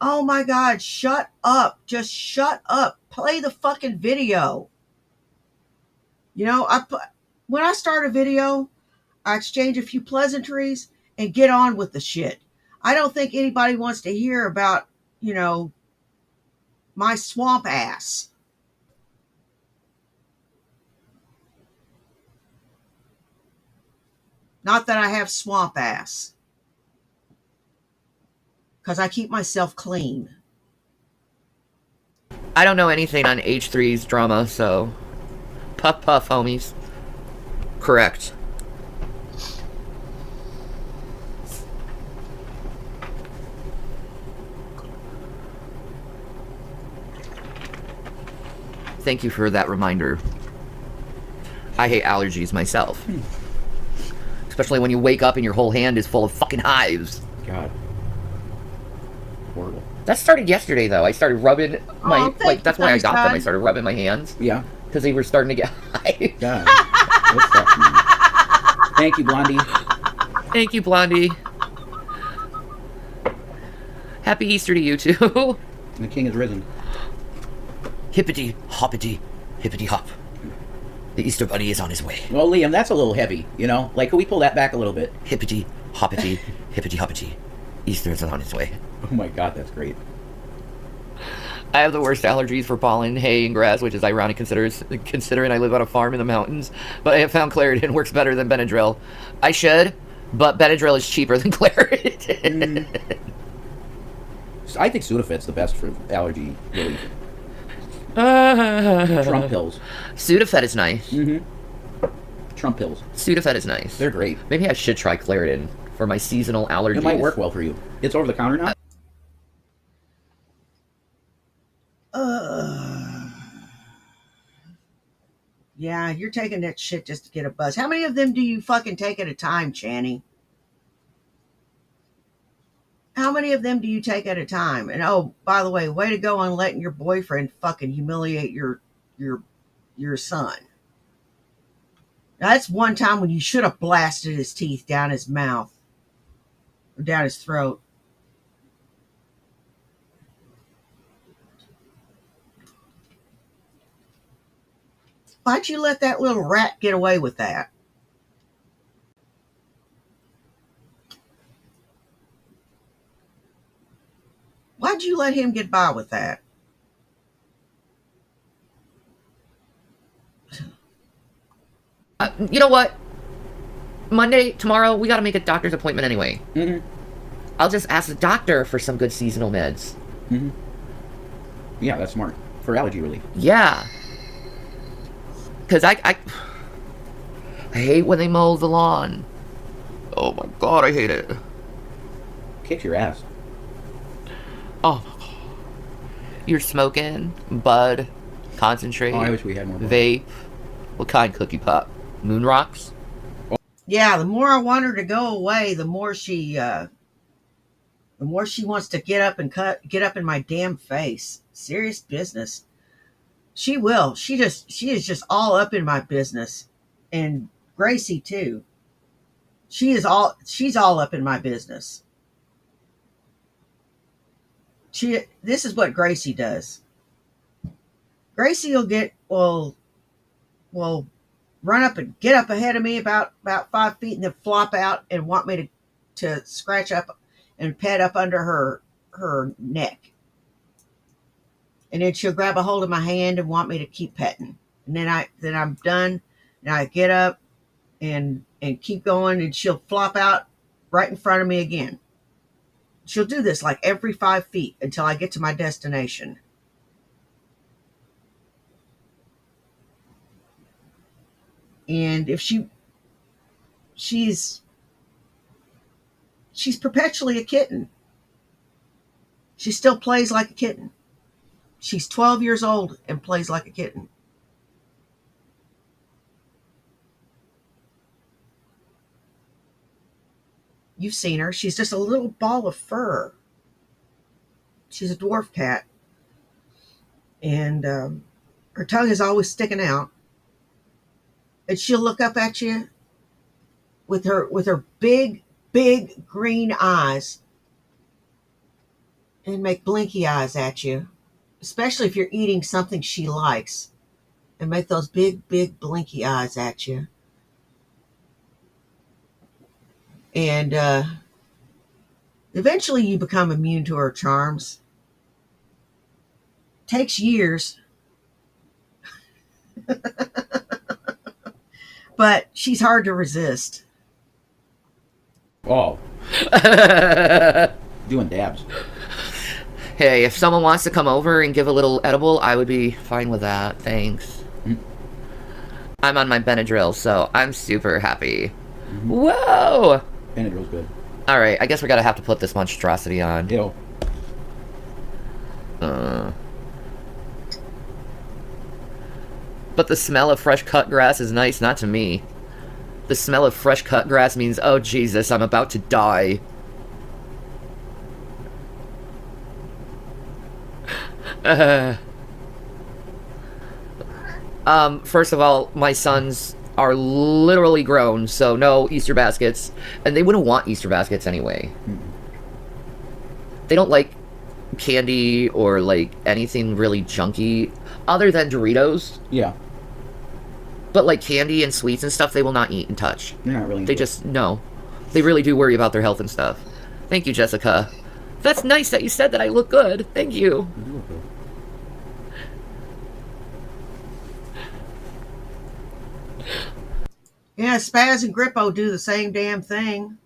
Oh my God, shut up. Just shut up. Play the fucking video. You know, when I start a video, I exchange a few pleasantries and get on with the shit. I don't think anybody wants to hear about, you know, my swamp ass. Not that I have swamp ass. Because I keep myself clean. I don't know anything on H3's drama, so... Puff puff, homies. Correct. Thank you for that reminder. I hate allergies myself. Especially when you wake up and your whole hand is full of fucking hives. God. Horrible. That started yesterday, though. I started rubbing my... that's why I got them. I started rubbing my hands. Yeah. Because they were starting to get hives. God. What's that? Thank you, Blondie. Thank you, Blondie. Happy Easter to you, too. The king has risen. Hippity, hoppity, hippity hop. The Easter Bunny is on his way. Well, Liam, that's a little heavy, you know? Like, can we pull that back a little bit? Hippity, hoppity, hippity hoppity. Easter's on its way. Oh my god, that's great. I have the worst allergies for pollen, hay, and grass, which is ironic considering I live on a farm in the mountains. But I have found Claritin works better than Benadryl. I should, but Benadryl is cheaper than Claritin. I think Sudafed's the best for allergy relief. Trump pills. Sudafed is nice. Trump pills. Sudafed is nice. They're great. Maybe I should try Claritin for my seasonal allergies. It might work well for you. It's over the counter now? Yeah, you're taking that shit just to get a buzz. How many of them do you fucking take at a time, Channy? How many of them do you take at a time? And oh, by the way, way to go on letting your boyfriend fucking humiliate your son. Now, that's one time when you should have blasted his teeth down his mouth or down his throat. Why'd you let that little rat get away with that? Why'd you let him get by with that? You know what? Monday, tomorrow, we gotta make a doctor's appointment anyway. I'll just ask the doctor for some good seasonal meds. Yeah, that's smart. For allergy relief. Yeah. Because I hate when they mow the lawn. Oh my god, I hate it. Kicks your ass. Oh my god. You're smoking, bud, concentrate, Oh, I wish we had more. vape. What kind cookie pop? Moon rocks? Yeah, the more I want her to go away, the more she wants to get up in my damn face. Serious business. She will. She is just all up in my business. And Gracie too. She's all up in my business. This is what Gracie does. Gracie will run up and get up ahead of me about 5 feet and then flop out and want me to scratch up and pet up under her neck. And then she'll grab a hold of my hand and want me to keep petting. And then I'm done. And I get up and keep going, and she'll flop out right in front of me again. She'll do this like every 5 feet until I get to my destination. And if she's perpetually a kitten. She still plays like a kitten. She's 12 years old and plays like a kitten. You've seen her. She's just a little ball of fur. She's a dwarf cat. And her tongue is always sticking out. And she'll look up at you with her big, big green eyes and make blinky eyes at you, especially if you're eating something she likes, and make those big, big blinky eyes at you. And eventually you become immune to her charms. Takes years. But she's hard to resist. Oh. Doing dabs. Hey, if someone wants to come over and give a little edible, I would be fine with that. Thanks. I'm on my Benadryl, so I'm super happy. Whoa! Benadryl's good. Alright, I guess we're gonna have to put this monstrosity on. Ew. But the smell of fresh cut grass is nice, not to me. The smell of fresh cut grass means, oh Jesus, I'm about to die. First of all, my sons are literally grown, so no Easter baskets. And they wouldn't want Easter baskets anyway. They don't like candy or like anything really junky other than Doritos. Yeah. But like candy and sweets and stuff, they will not eat and touch. They're not really. They just, no. They really do worry about their health and stuff. Thank you, Jessica. That's nice that you said that I look good. Thank you. You look good. Yeah, Spaz and Grippo do the same damn thing.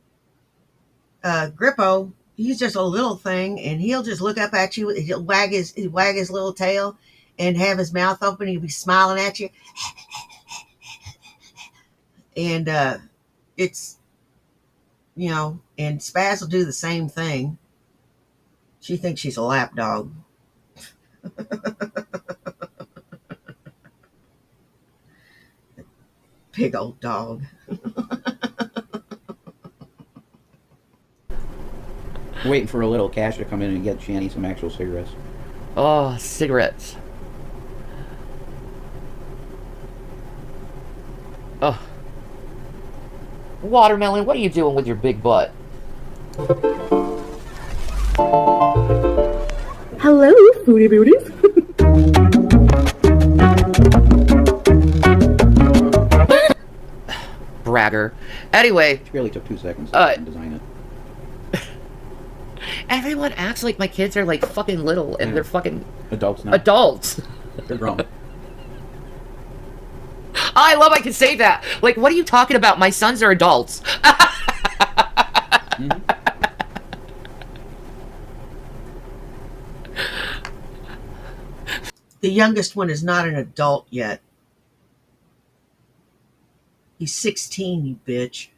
Grippo, he's just a little thing, and he'll just look up at you. He'll wag his little tail, and have his mouth open. He'll be smiling at you, and it's And Spaz will do the same thing. She thinks she's a lap dog. Big old dog. Waiting for a little cash to come in and get Shanny some actual cigarettes. Oh, cigarettes. Oh. Watermelon, what are you doing with your big butt? Hello, foodie beauties. Bragger. Anyway. It really took 2 seconds to design it. Everyone acts like my kids are like fucking little and they're fucking adults now. Adults. They're grown. I love I can say that. Like, what are you talking about? My sons are adults. Mm-hmm. The youngest one is not an adult yet. He's 16, you bitch.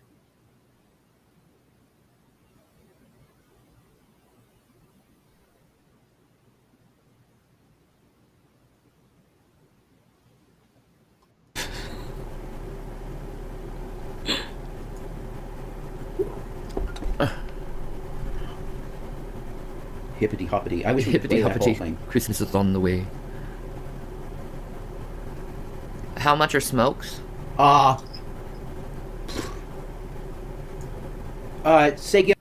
Hippity hoppity. I wish we could play that whole thing. Christmas is on the way. How much are smokes? Say again.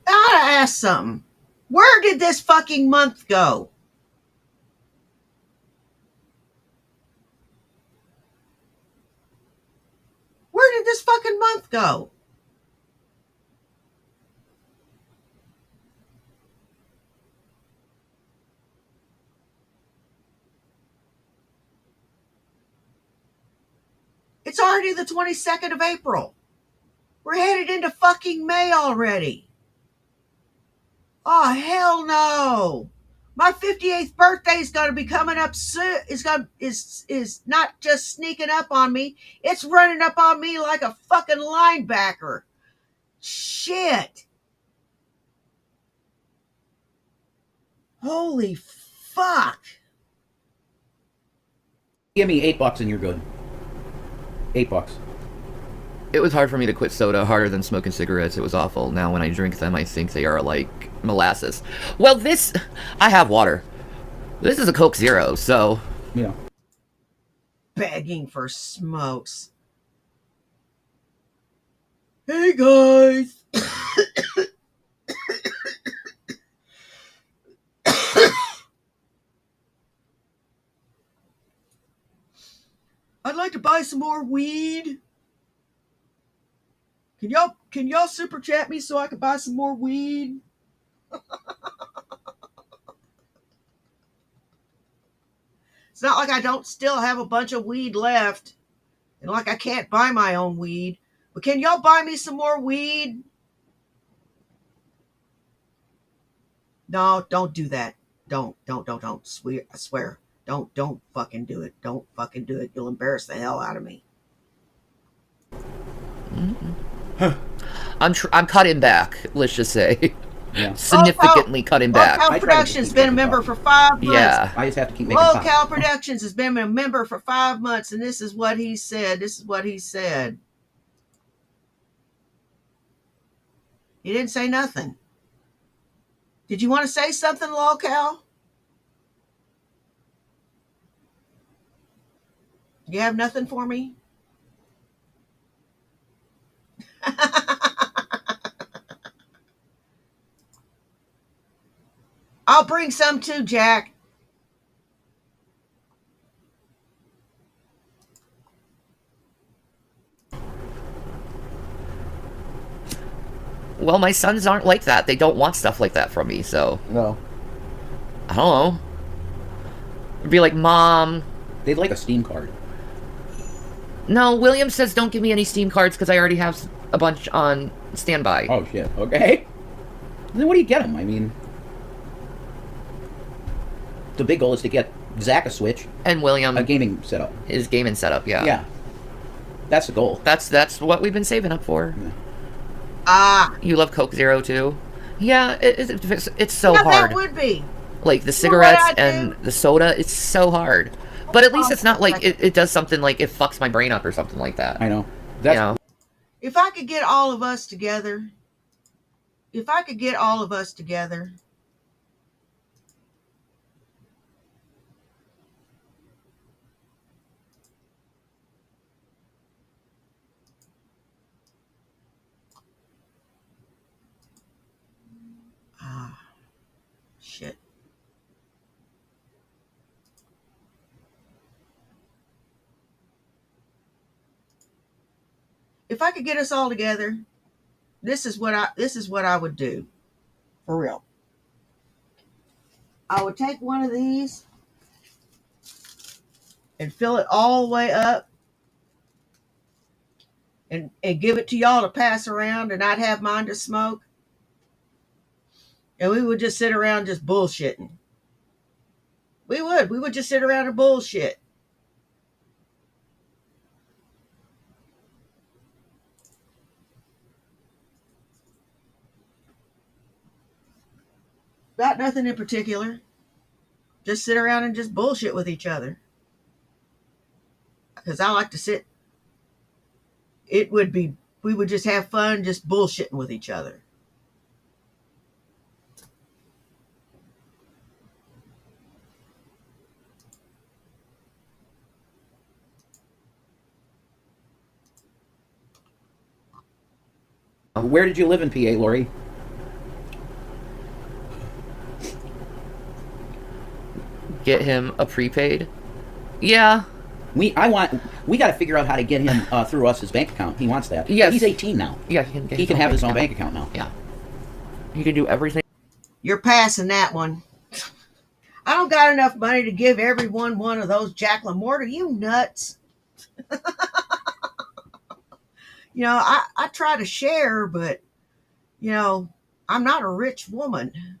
I gotta ask something. Where did this fucking month go? Where did this fucking month go? It's already the 22nd of April. We're headed into fucking May already. Oh, hell no. My 58th birthday is going to be coming up soon. Is not just sneaking up on me. It's running up on me like a fucking linebacker. Shit. Holy fuck. Give me $8 and you're good. $8. It was hard for me to quit soda, harder than smoking cigarettes. It was awful. Now when I drink them, I think they are like molasses. Well, I have water. This is a Coke Zero, so... Yeah. Begging for smokes. Hey, guys. I'd like to buy some more weed. Can y'all super chat me so I can buy some more weed? It's not like I don't still have a bunch of weed left, and like I can't buy my own weed. But can y'all buy me some more weed? No, don't do that. Don't. Swear, I swear. Don't fucking do it. Don't fucking do it. You'll embarrass the hell out of me. I'm cutting back, let's just say. Yeah. Significantly cutting back. Low Cal Productions has been a member for 5 months. Yeah. I just have to keep making Low pop. Cal Productions has been a member for 5 months, and this is what he said. He didn't say nothing. Did you want to say something, Low Cal? You have nothing for me? I'll bring some too, Jack. Well, my sons aren't like that. They don't want stuff like that from me, so... No. I don't know. It'd be like, Mom... They'd like a Steam card. No, William says don't give me any Steam cards because I already have a bunch on standby. Oh, shit. Okay. Then what do you get them? I mean... The big goal is to get Zach a Switch. And William... A gaming setup. His gaming setup, yeah. Yeah. That's the goal. That's what we've been saving up for. Yeah. Ah. You love Coke Zero, too? Yeah, it's so Yeah, hard. that would be. Like, the cigarettes and the soda, it's so hard. But at least it's not like it does something like it fucks my brain up or something like that. I know. That's, you know? If I could get all of us together, shit. If I could get us all together, this is what I would do. For real. I would take one of these and fill it all the way up and give it to y'all to pass around, and I'd have mine to smoke. And we would just sit around just bullshitting. We would just sit around and bullshit. Not nothing in particular. Just sit around and just bullshit with each other. Because I like to sit. We would just have fun just bullshitting with each other. Where did you live in PA, Lori? Get him a prepaid? Yeah. We got to figure out how to get him through us his bank account. He wants that. Yes. He's 18 now. Yeah, he can have his own bank account now. Yeah. He can do everything. You're passing that one. I don't got enough money to give everyone one of those Jack LaMorte. Are you nuts? You know, I try to share, but, you know, I'm not a rich woman.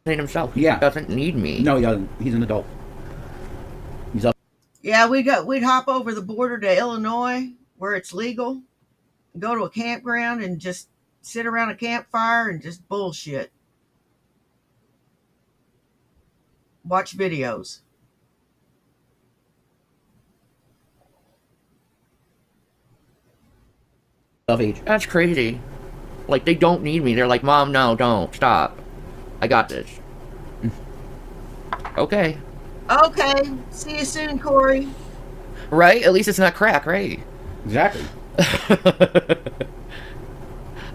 Himself. Yeah. He doesn't need me. No, he doesn't. He's an adult. He's up. Yeah, we'd hop over the border to Illinois where it's legal, go to a campground and just sit around a campfire and just bullshit. Watch videos. Of age. That's crazy. Like, they don't need me. They're like, Mom, no, don't. Stop. I got this. Okay. Okay. See you soon, Corey. Right? At least it's not crack, right? Exactly.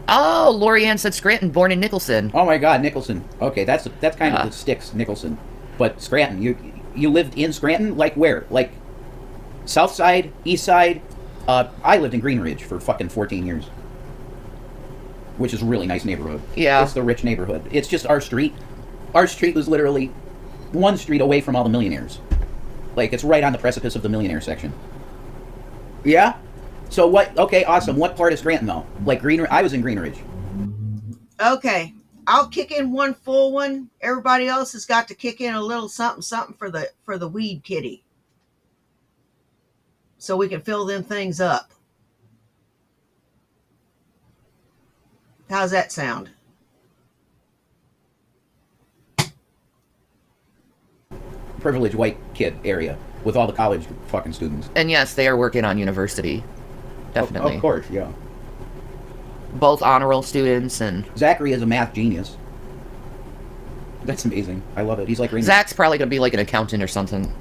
Oh, Lori Ann said Scranton, born in Nicholson. Oh my God, Nicholson. Okay, that's kind of the sticks, Nicholson. But Scranton, you lived in Scranton? Like where? Like South Side, East Side? I lived in Green Ridge for fucking 14 years. Which is a really nice neighborhood. Yeah. It's the rich neighborhood. It's just our street. Our street was literally one street away from all the millionaires. Like, it's right on the precipice of the millionaire section. Yeah? So what, okay, awesome. What part of Scranton, though? Like, I was in Green Ridge. Okay. I'll kick in one full one. Everybody else has got to kick in a little something for the weed kitty. So we can fill them things up. How's that sound? Privileged white kid area with all the college fucking students. And yes, they are working on university. Definitely. Of course, yeah. Both honor roll students and... Zachary is a math genius. That's amazing. I love it. He's like... Zach's probably going to be like an accountant or something.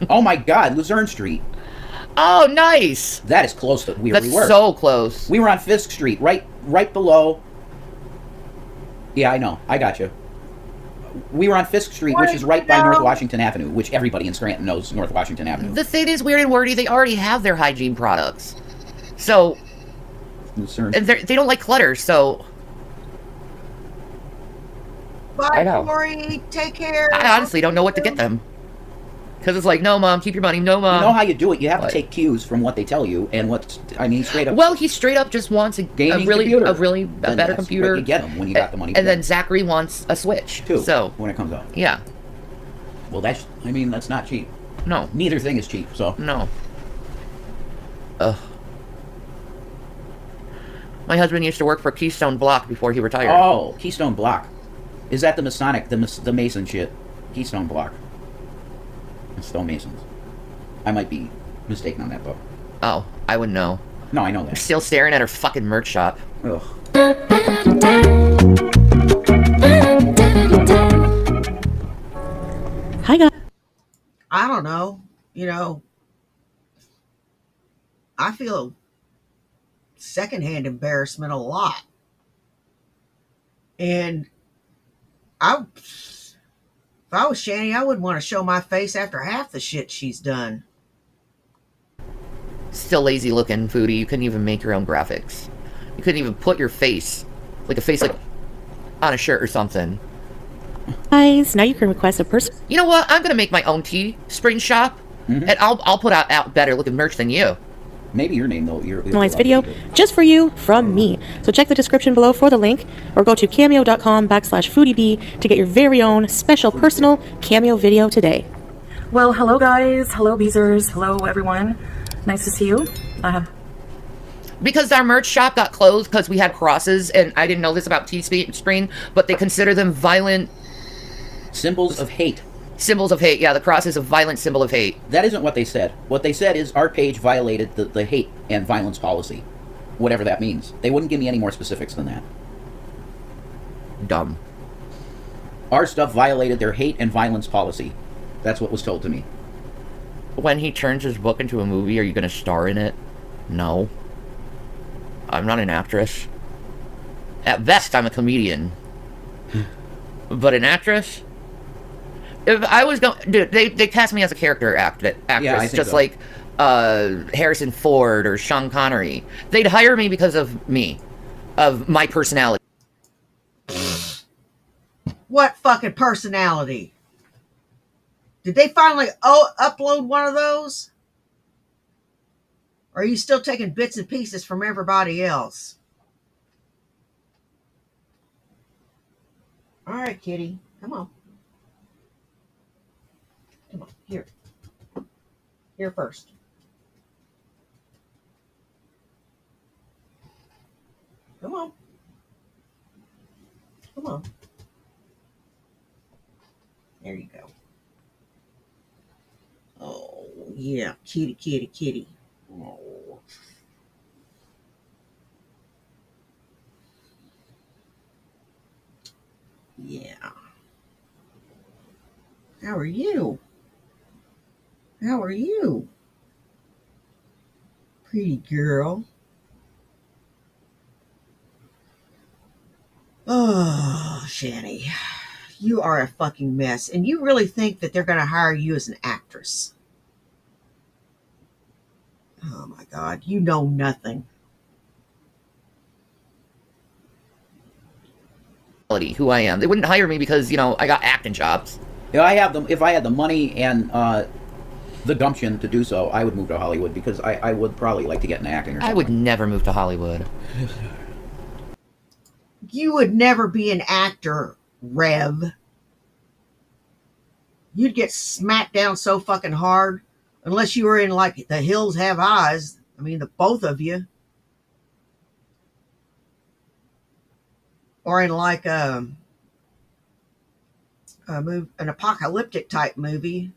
Oh my God, Luzerne Street. Oh, nice! That is close to where we were. That's so close. We were on Fisk Street, right below... Yeah, I know. I got you. We were on Fisk Street, which is right by North Washington Avenue, which everybody in Scranton knows North Washington Avenue. The thing is weird and wordy, they already have their hygiene products. So, concerned. And they don't like clutter, so Bye, I know. Corey. Take care. I honestly don't know what to get them. Because it's like, no, Mom, keep your money. No, Mom. You know how you do it? You have What? to take cues from what they tell you, and what's, I mean, straight up. Well, he straight up just wants a Gaming really computer. better That's computer. what you get him when you got the money. And then Zachary wants a Switch. too, So, when it comes out. yeah. Well, that's, I mean, that's not cheap. No. Neither thing is cheap, so. No. Ugh. My husband used to work for Keystone Block before he retired. Oh, Keystone Block. Is that the Masonic, the Mason shit? Keystone Block. Stonemasons. I might be mistaken on that, though. Oh, I wouldn't know. No, I know that. Still staring at her fucking merch shop. Ugh. Hi, guys. I don't know. You know, I feel secondhand embarrassment a lot. And if I was Shanny, I wouldn't want to show my face after half the shit she's done. Still lazy looking, Foodie. You couldn't even make your own graphics. You couldn't even put your face, like a face like on a shirt or something. Now you can request a person. You know what? I'm gonna make my own Teespring shop, and I'll put out better looking merch than you. Maybe your name, though. Personalized video just for you from me. So check the description below for the link or go to cameo.com/foodiebee to get your very own special personal cameo video today. Well, hello guys, hello Beezers, hello everyone. Nice to see you. Because our merch shop got closed because we had crosses, and I didn't know this about Teespring, but they consider them violent Symbols of hate. symbols of hate. Yeah, the cross is a violent symbol of hate. That isn't what they said. What they said is our page violated the hate and violence policy. Whatever that means. They wouldn't give me any more specifics than that. Dumb. Our stuff violated their hate and violence policy. That's what was told to me. When he turns his book into a movie, are you gonna star in it? No. I'm not an actress. At best, I'm a comedian. But an actress? If I was going... Dude, they cast me as a character actress, Yeah, I think just so. like Harrison Ford or Sean Connery. They'd hire me because of me. Of my personality. What fucking personality? Did they finally upload one of those? Or are you still taking bits and pieces from everybody else? All right, kitty. Come on. Come on. Here. Here first. Come on. Come on. There you go. Oh, yeah. Kitty, kitty, kitty. Oh. Yeah. How are you? How are you? Pretty girl. Oh, Shanny. You are a fucking mess. And you really think that they're going to hire you as an actress? Oh, my God. You know nothing. Who I am. They wouldn't hire me because, you know, I got acting jobs. If I had the money and the gumption to do so, I would move to Hollywood because I would probably like to get into acting or something. I would never move to Hollywood. You would never be an actor, Rev. You'd get smacked down so fucking hard unless you were in like The Hills Have Eyes. I mean, the both of you. Or in like an apocalyptic type movie.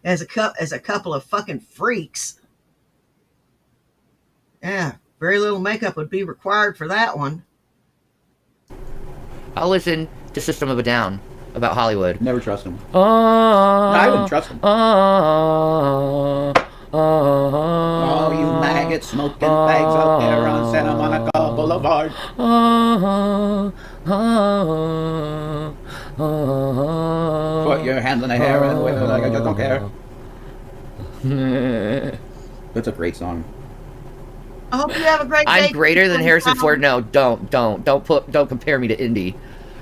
as a couple of fucking freaks. Yeah, very little makeup would be required for that one. I'll listen to System of a Down about Hollywood. Never trust him. No, I wouldn't trust him. Oh, you maggots smoking fags out there on Santa Monica Boulevard. Put your hands in the hair and wiggle like I just don't care. That's a great song. I hope you have a great day. I'm greater than Harrison Ford. No, don't compare me to Indy.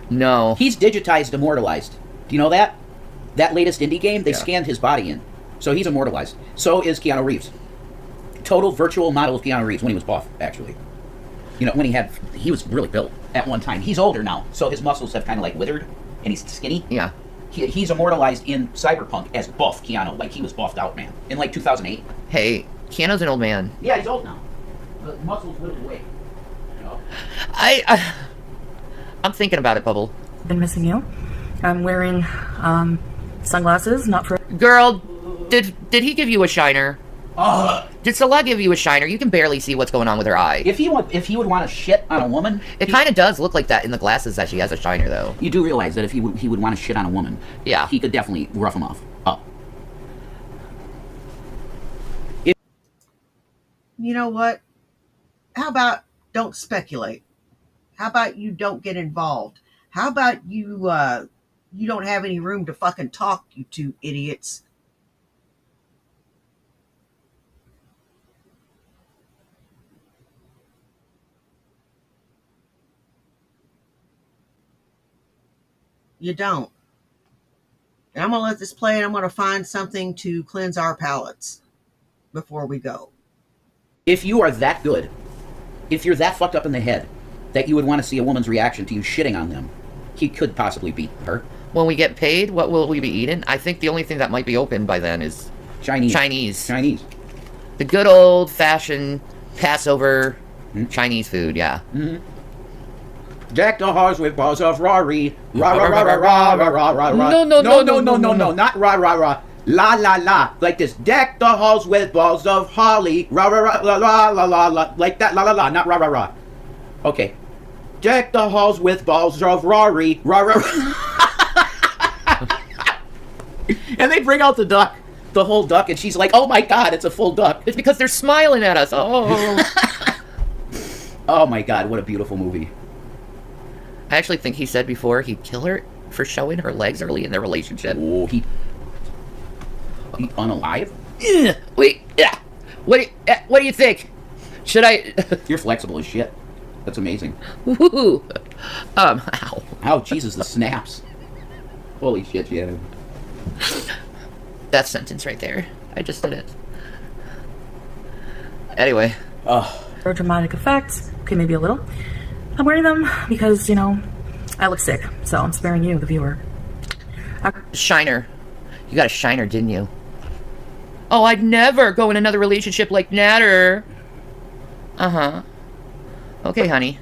No. He's digitized, immortalized. Do you know that? That latest indie game, they Yeah. scanned his body in. So he's immortalized. So is Keanu Reeves. Total virtual model of Keanu Reeves when he was buff, actually. You know, when he was really built at one time. He's older now, so his muscles have kind of like withered, and he's skinny. Yeah. He's immortalized in Cyberpunk as buff Keanu, like he was buffed out, man, in like 2008. Hey, Keanu's an old man. Yeah, he's old now. The muscles withered away. You know? I'm thinking about it, Bubble. Been missing you. I'm wearing sunglasses, not for. Girl, did he give you a shiner? Did Salah give you a shiner? You can barely see what's going on with her eye. If he would want to shit on a woman, It kind of does look like that in the glasses that she has a shiner, though. you do realize that if he would want to shit on a woman, Yeah. he could definitely rough him off. You know what? How about don't speculate? How about you don't get involved? How about you you don't have any room to fucking talk, you two idiots? You don't. And I'm going to let this play, and I'm going to find something to cleanse our palates before we go. If you are that good, if you're that fucked up in the head that you would want to see a woman's reaction to you shitting on them, he could possibly beat her. When we get paid, what will we be eating? I think the only thing that might be open by then is Chinese. The good old-fashioned Passover Chinese food, yeah. Mm-hmm. Jack the horse with balls of Rory. Rah, rah, rah, rah, rah, rah, rah, rah, rah. No, Not rah, rah, rah. La, la, la. Like this. Deck the halls with balls of holly. Rah, rah, rah, la, la, la, la, la. Like that. La, la, la. Not rah, rah, rah. Okay. Deck the halls with balls of Rory. Rah, rah, rah. And they bring out the duck. The whole duck. And she's like, oh my God, it's a full duck. It's because they're smiling at us. Oh. Oh my God, what a beautiful movie. I actually think he said before he'd kill her for showing her legs early in their relationship. Oh, he unalive? Wait, yeah. What do you think? Should I? You're flexible as shit. That's amazing. Woo. Ow. Ow, Jesus, the snaps. Holy shit, yeah. That sentence right there. I just did it. Anyway. For dramatic effect, okay, maybe a little. I'm wearing them because, you know, I look sick, so I'm sparing you, the viewer. Shiner. You got a shiner, didn't you? Oh, I'd never go in another relationship like Natter. Uh-huh. Okay, honey.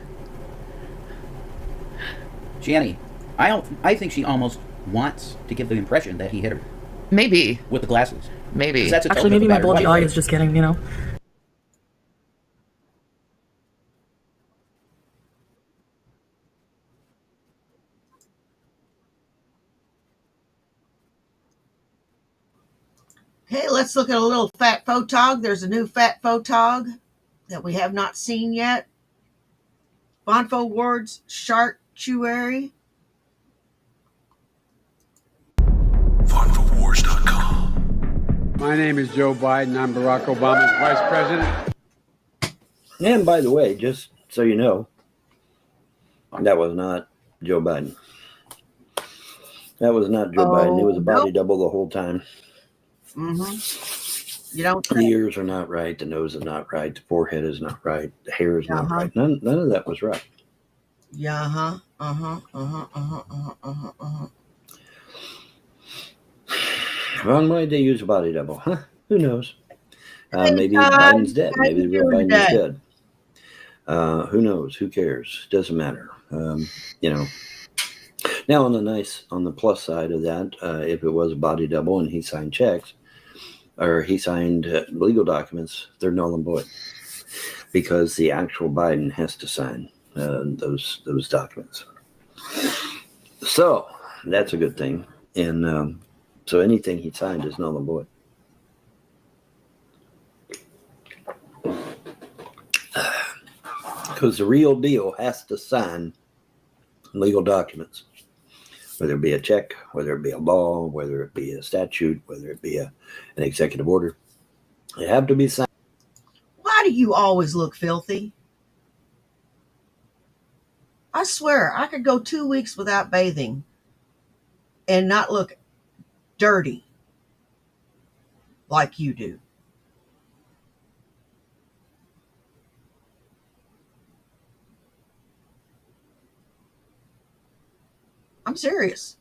Jenny, I think she almost wants to give the impression that he hit her. Maybe. With the glasses. Maybe. That's a Actually, maybe my bulgy eye is just getting, you know. Okay, let's look at a little fat photog. There's a new fat photog that we have not seen yet. Bonfo Ward's Charcuterie. FunForWars.com. My name is Joe Biden. I'm Barack Obama's vice president. And by the way, just so you know, that was not Joe Biden. That was not Joe Biden. It was a body double the whole time. Mm-hmm. You don't. The ears are not right. The nose is not right. The forehead is not right. The hair is not right. None of that was right. Yeah. Wrong way they use a body double, huh? Who knows? Maybe Biden's dead. Maybe the real Biden is dead. Who knows? Who cares? Doesn't matter. You know. Now, on the plus side of that, if it was a body double and he signed checks or he signed legal documents, they're null and void because the actual Biden has to sign those documents. So that's a good thing, and so anything he signed is null and void. Because the real deal has to sign legal documents, whether it be a check, whether it be a law, whether it be a statute, whether it be an executive order. They have to be signed. Why do you always look filthy? I swear, I could go 2 weeks without bathing and not look dirty like you do. I'm serious.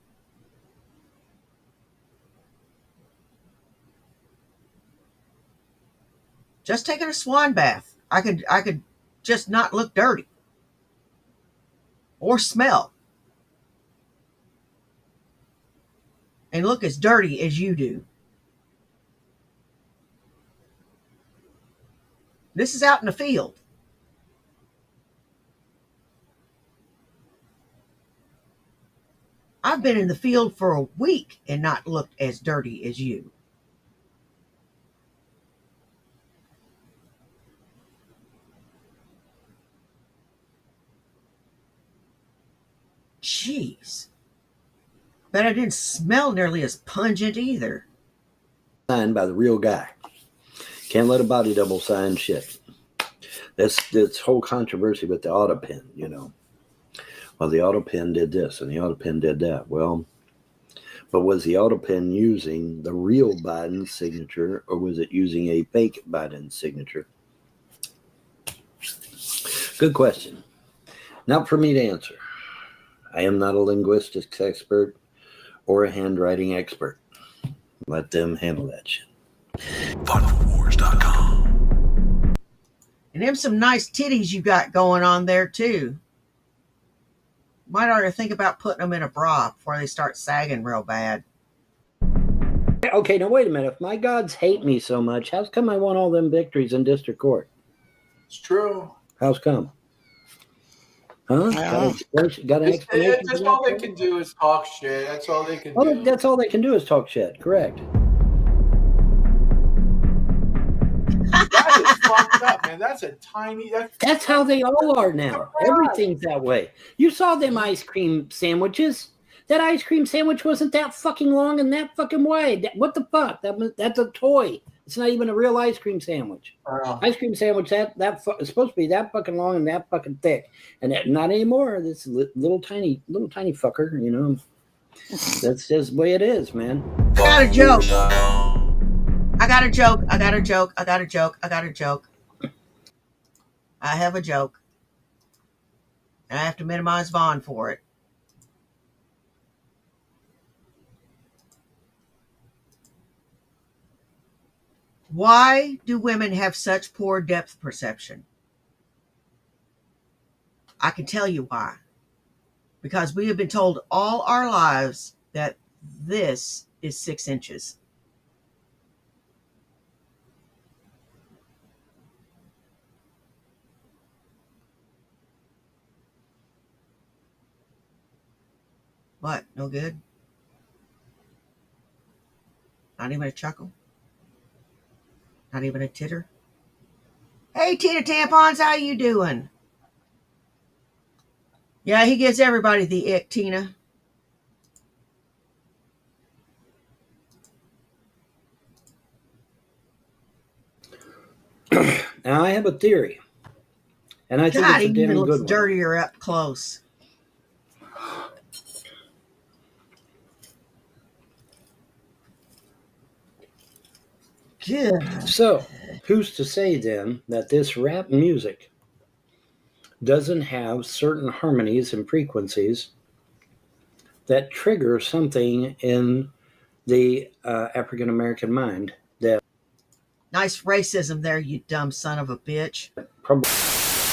Just taking a swan bath, I could just not look dirty or smell and look as dirty as you do. This is out in the field. I've been in the field for a week and not looked as dirty as you. Jeez. But I didn't smell nearly as pungent either. Signed by the real guy. Can't let a body double sign shit. That's this whole controversy with the auto pen, you know. Well, the auto pen did this and the auto pen did that. Well, but was the auto pen using the real Biden signature or was it using a fake Biden signature? Good question. Not for me to answer. I am not a linguistics expert or a handwriting expert. Let them handle that shit. ThoughtfulWars.com. And them some nice titties you got going on there too. Might ought to think about putting them in a bra before they start sagging real bad. Okay, now wait a minute. If my gods hate me so much, how's come I won all them victories in district court? It's true. How's come? Huh? Got an explanation? That's all they can do is talk shit. That's all they can do. That's all they can do is talk shit. Correct. That is fucked up, man. That's a tiny. That's how they all are now. Everything's that way. You saw them ice cream sandwiches. That ice cream sandwich wasn't that fucking long and that fucking wide. What the fuck? That's a toy. It's not even a real ice cream sandwich. Ice cream sandwich that is supposed to be that fucking long and that fucking thick, and that, not anymore. This little tiny fucker. You know, that's just the way it is, man. I got a joke. I have a joke. And I have to minimize Vaughn for it. Why do women have such poor depth perception? I can tell you why. Because we have been told all our lives that this is 6 inches. What? No good? Not even a chuckle? Not even a titter? Hey, Tina Tampons, how you doing? Yeah, he gives everybody the ick, Tina. Now, I have a theory. And I think God, it's a he damn even good looks one. dirtier up close. Good. So, who's to say then that this rap music doesn't have certain harmonies and frequencies that trigger something in the African American mind that Nice racism there, you dumb son of a bitch. probably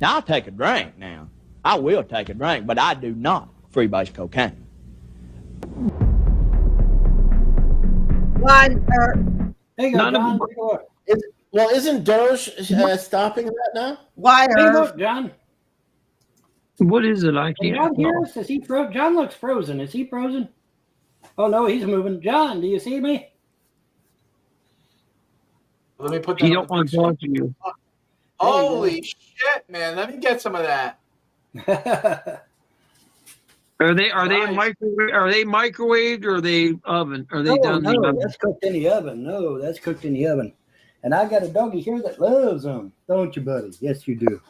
Now, I'll take a drink now. I will take a drink, but I do not freebase cocaine. Why? Hey, None of John. them- Well, isn't Doge stopping that now? Why? Hey, look, John. What is it? I Can can't. John hear us? Is he John looks frozen. Is he frozen? Oh no, he's moving. John, do you see me? Let me put that. He on don't the want to picture. talk to you. Holy shit, man! Let me get some of that. Are they Nice. microwave? Are they microwaved or are they oven? Are they No, done in the no, oven? that's cooked in the oven. No, that's cooked in the oven. And I got a doggy here that loves them. Don't you, buddy? Yes, you do.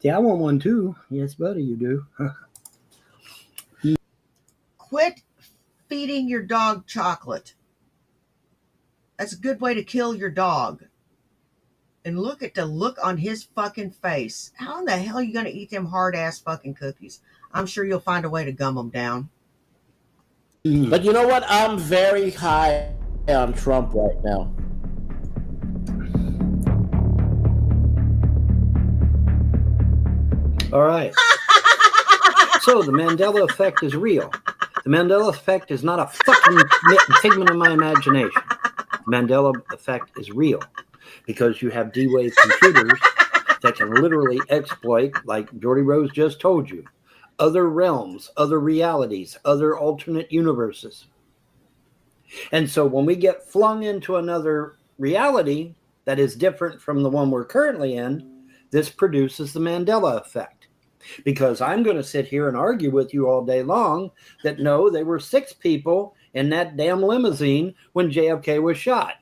Yeah, I want one too. Yes, buddy, you do. Quit feeding your dog chocolate. That's a good way to kill your dog. And look at the look on his fucking face. How in the hell are you going to eat them hard-ass fucking cookies? I'm sure you'll find a way to gum them down. But you know what? I'm very high on Trump right now. All right. So the Mandela effect is real. The Mandela effect is not a fucking figment of my imagination. The Mandela effect is real because you have D-Wave computers that can literally exploit, like Jordy Rose just told you, other realms, other realities, other alternate universes. And so when we get flung into another reality that is different from the one we're currently in, this produces the Mandela effect. Because I'm going to sit here and argue with you all day long that no, there were 6 people in that damn limousine when JFK was shot.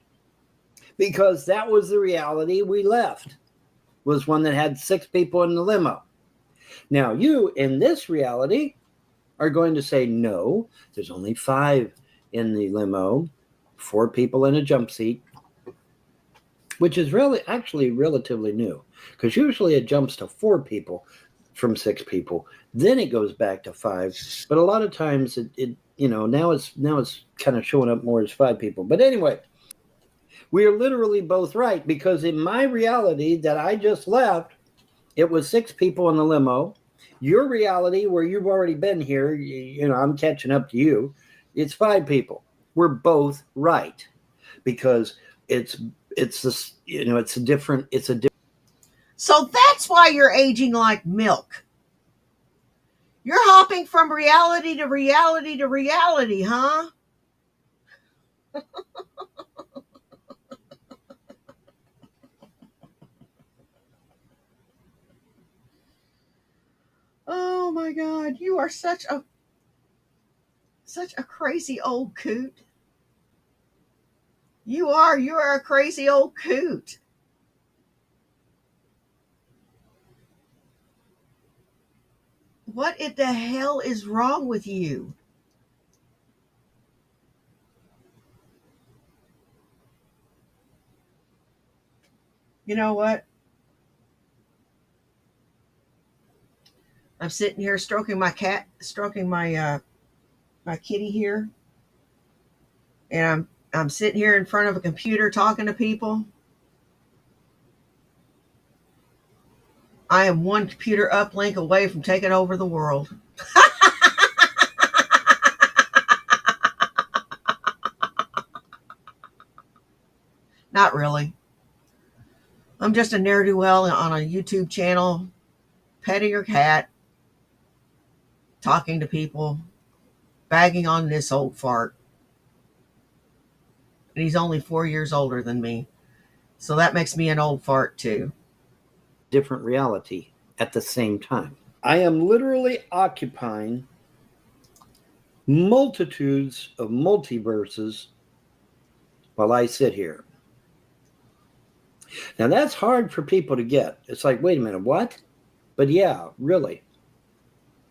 Because that was the reality we left, was one that had 6 people in the limo. Now you, in this reality, are going to say, no, there's only 5 in the limo, 4 people in a jump seat, which is really actually relatively new. Because usually it jumps to 4 people from 6 people, then it goes back to 5. But a lot of times it now it's kind of showing up more as 5 people. But anyway, we are literally both right, because in my reality that I just left, it was 6 people in the limo. Your reality, where you've already been here, I'm catching up to you, it's 5 people. We're both right, because it's this, it's a different. So that's why you're aging like milk. You're hopping from reality to reality to reality, huh? Oh my God, you are such a crazy old coot. You are a crazy old coot. What in the hell is wrong with you? You know what? I'm sitting here stroking my my kitty here, and I'm sitting here in front of a computer talking to people. I am one computer uplink away from taking over the world. Not really. I'm just a ne'er-do-well on a YouTube channel, petting her cat, talking to people, bagging on this old fart. And he's only 4 years older than me. So that makes me an old fart too. Different reality at the same time. I am literally occupying multitudes of multiverses while I sit here. Now that's hard for people to get. It's like, wait a minute, what? But yeah, really.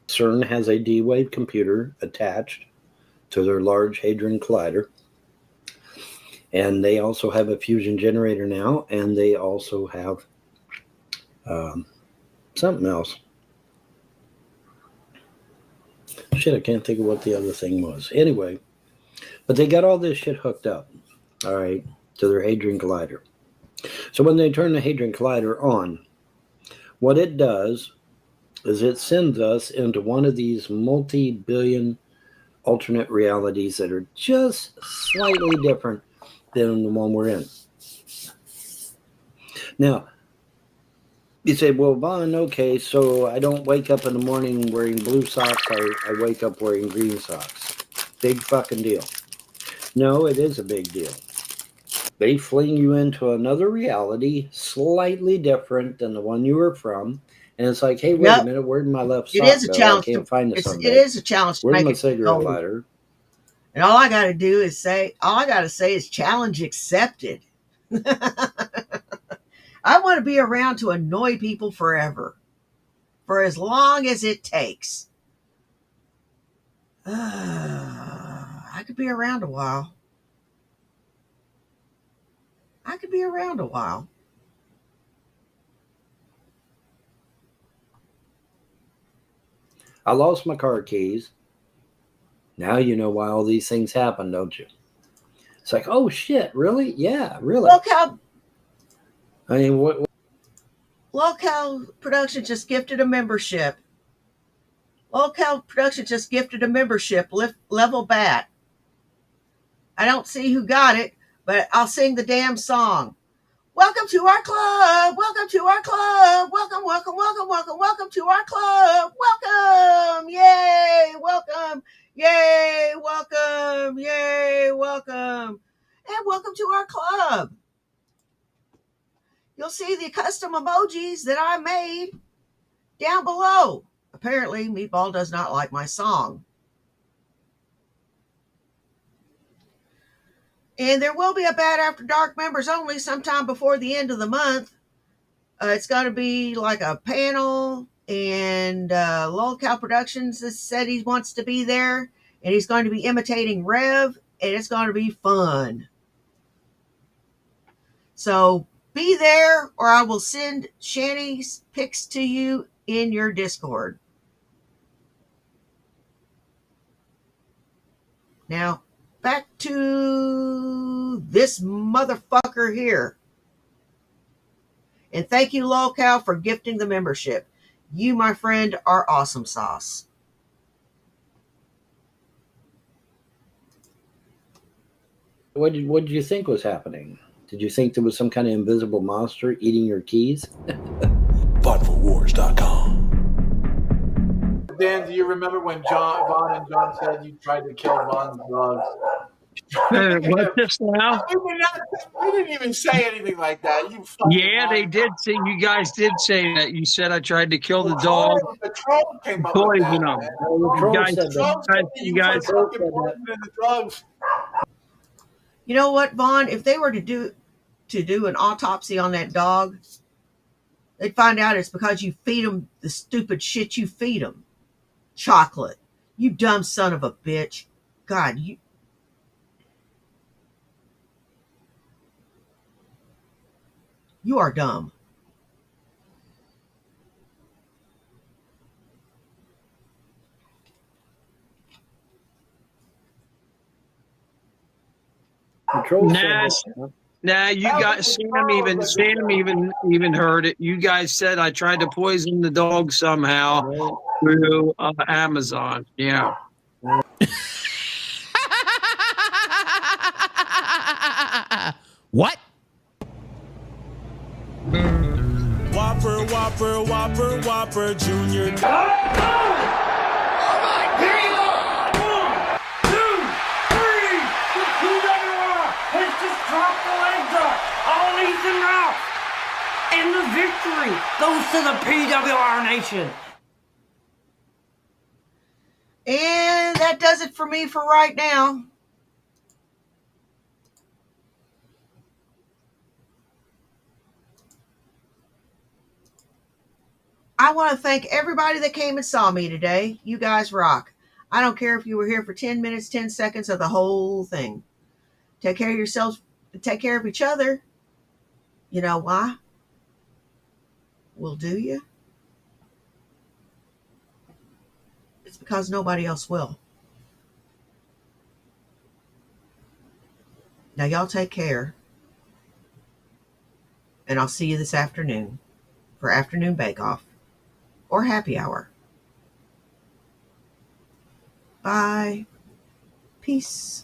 CERN has a D-Wave computer attached to their Large Hadron Collider. And they also have a fusion generator now, and they also have something else. Shit, I can't think of what the other thing was. Anyway, but they got all this shit hooked up, all right, to their Hadron Collider. So when they turn the Hadron Collider on, what it does is it sends us into one of these multi-billion alternate realities that are just slightly different than the one we're in. Now, you say, well, Vaughn, okay, so I don't wake up in the morning wearing blue socks. I wake up wearing green socks. Big fucking deal. No, it is a big deal. They fling you into another reality, slightly different than the one you were from. And it's like, hey, wait a minute, where'd my left sock It is a go? challenge. I can't find this. It is a challenge to Where's make my it cigarette go. lighter? And all I got to say is challenge accepted. I want to be around to annoy people forever, for as long as it takes. I could be around a while. I could be around a while. I lost my car keys. Now you know why all these things happen, don't you? It's like, oh shit, really? Yeah, really. I mean, what? Locale Production just gifted a membership. Locale Production just gifted a membership, level bat. I don't see who got it, but I'll sing the damn song. Welcome to our club. Welcome to our club. Welcome, welcome, welcome, welcome, welcome to our club. Welcome. Yay. Welcome. Yay. Welcome. Yay. Welcome. And welcome to our club. You'll see the custom emojis that I made down below. Apparently, Meatball does not like my song. And there will be a Bad After Dark members only sometime before the end of the month. It's going to be like a panel, and Lolcow Productions has said he wants to be there, and he's going to be imitating Rev, and it's going to be fun. So be there, or I will send Shanny's pics to you in your Discord. Now, back to this motherfucker here. And thank you, Lolcow, for gifting the membership. You, my friend, are awesome sauce. What did you think was happening? Did you think there was some kind of invisible monster eating your keys? FightForWars.com. Dan, do you remember when Vaughn and John said you tried to kill Vaughn's dogs? What's this now? We didn't even say anything like that. You Yeah, they did say. You guys did say that. You said I tried to kill the dog. The troll came up with Poison that. them. Man. You guys the drugs. You know what, Vaughn? If they were to do an autopsy on that dog, they'd find out it's because you feed them the stupid shit you feed them. Chocolate. You dumb son of a bitch. God, you are dumb. Nah, you guys. Sam even heard it. You guys said I tried to poison the dog somehow through Amazon. Yeah. What? Whopper, Whopper, Whopper, Whopper, Junior. And the victory goes to the PWR Nation. And that does it for me for right now. I want to thank everybody that came and saw me today. You guys rock. I don't care if you were here for 10 minutes, 10 seconds, or the whole thing. Take care of yourselves. Take care of each other. You know why? Well, do you? It's because nobody else will. Now, y'all take care. And I'll see you this afternoon for afternoon bake-off or happy hour. Bye. Peace.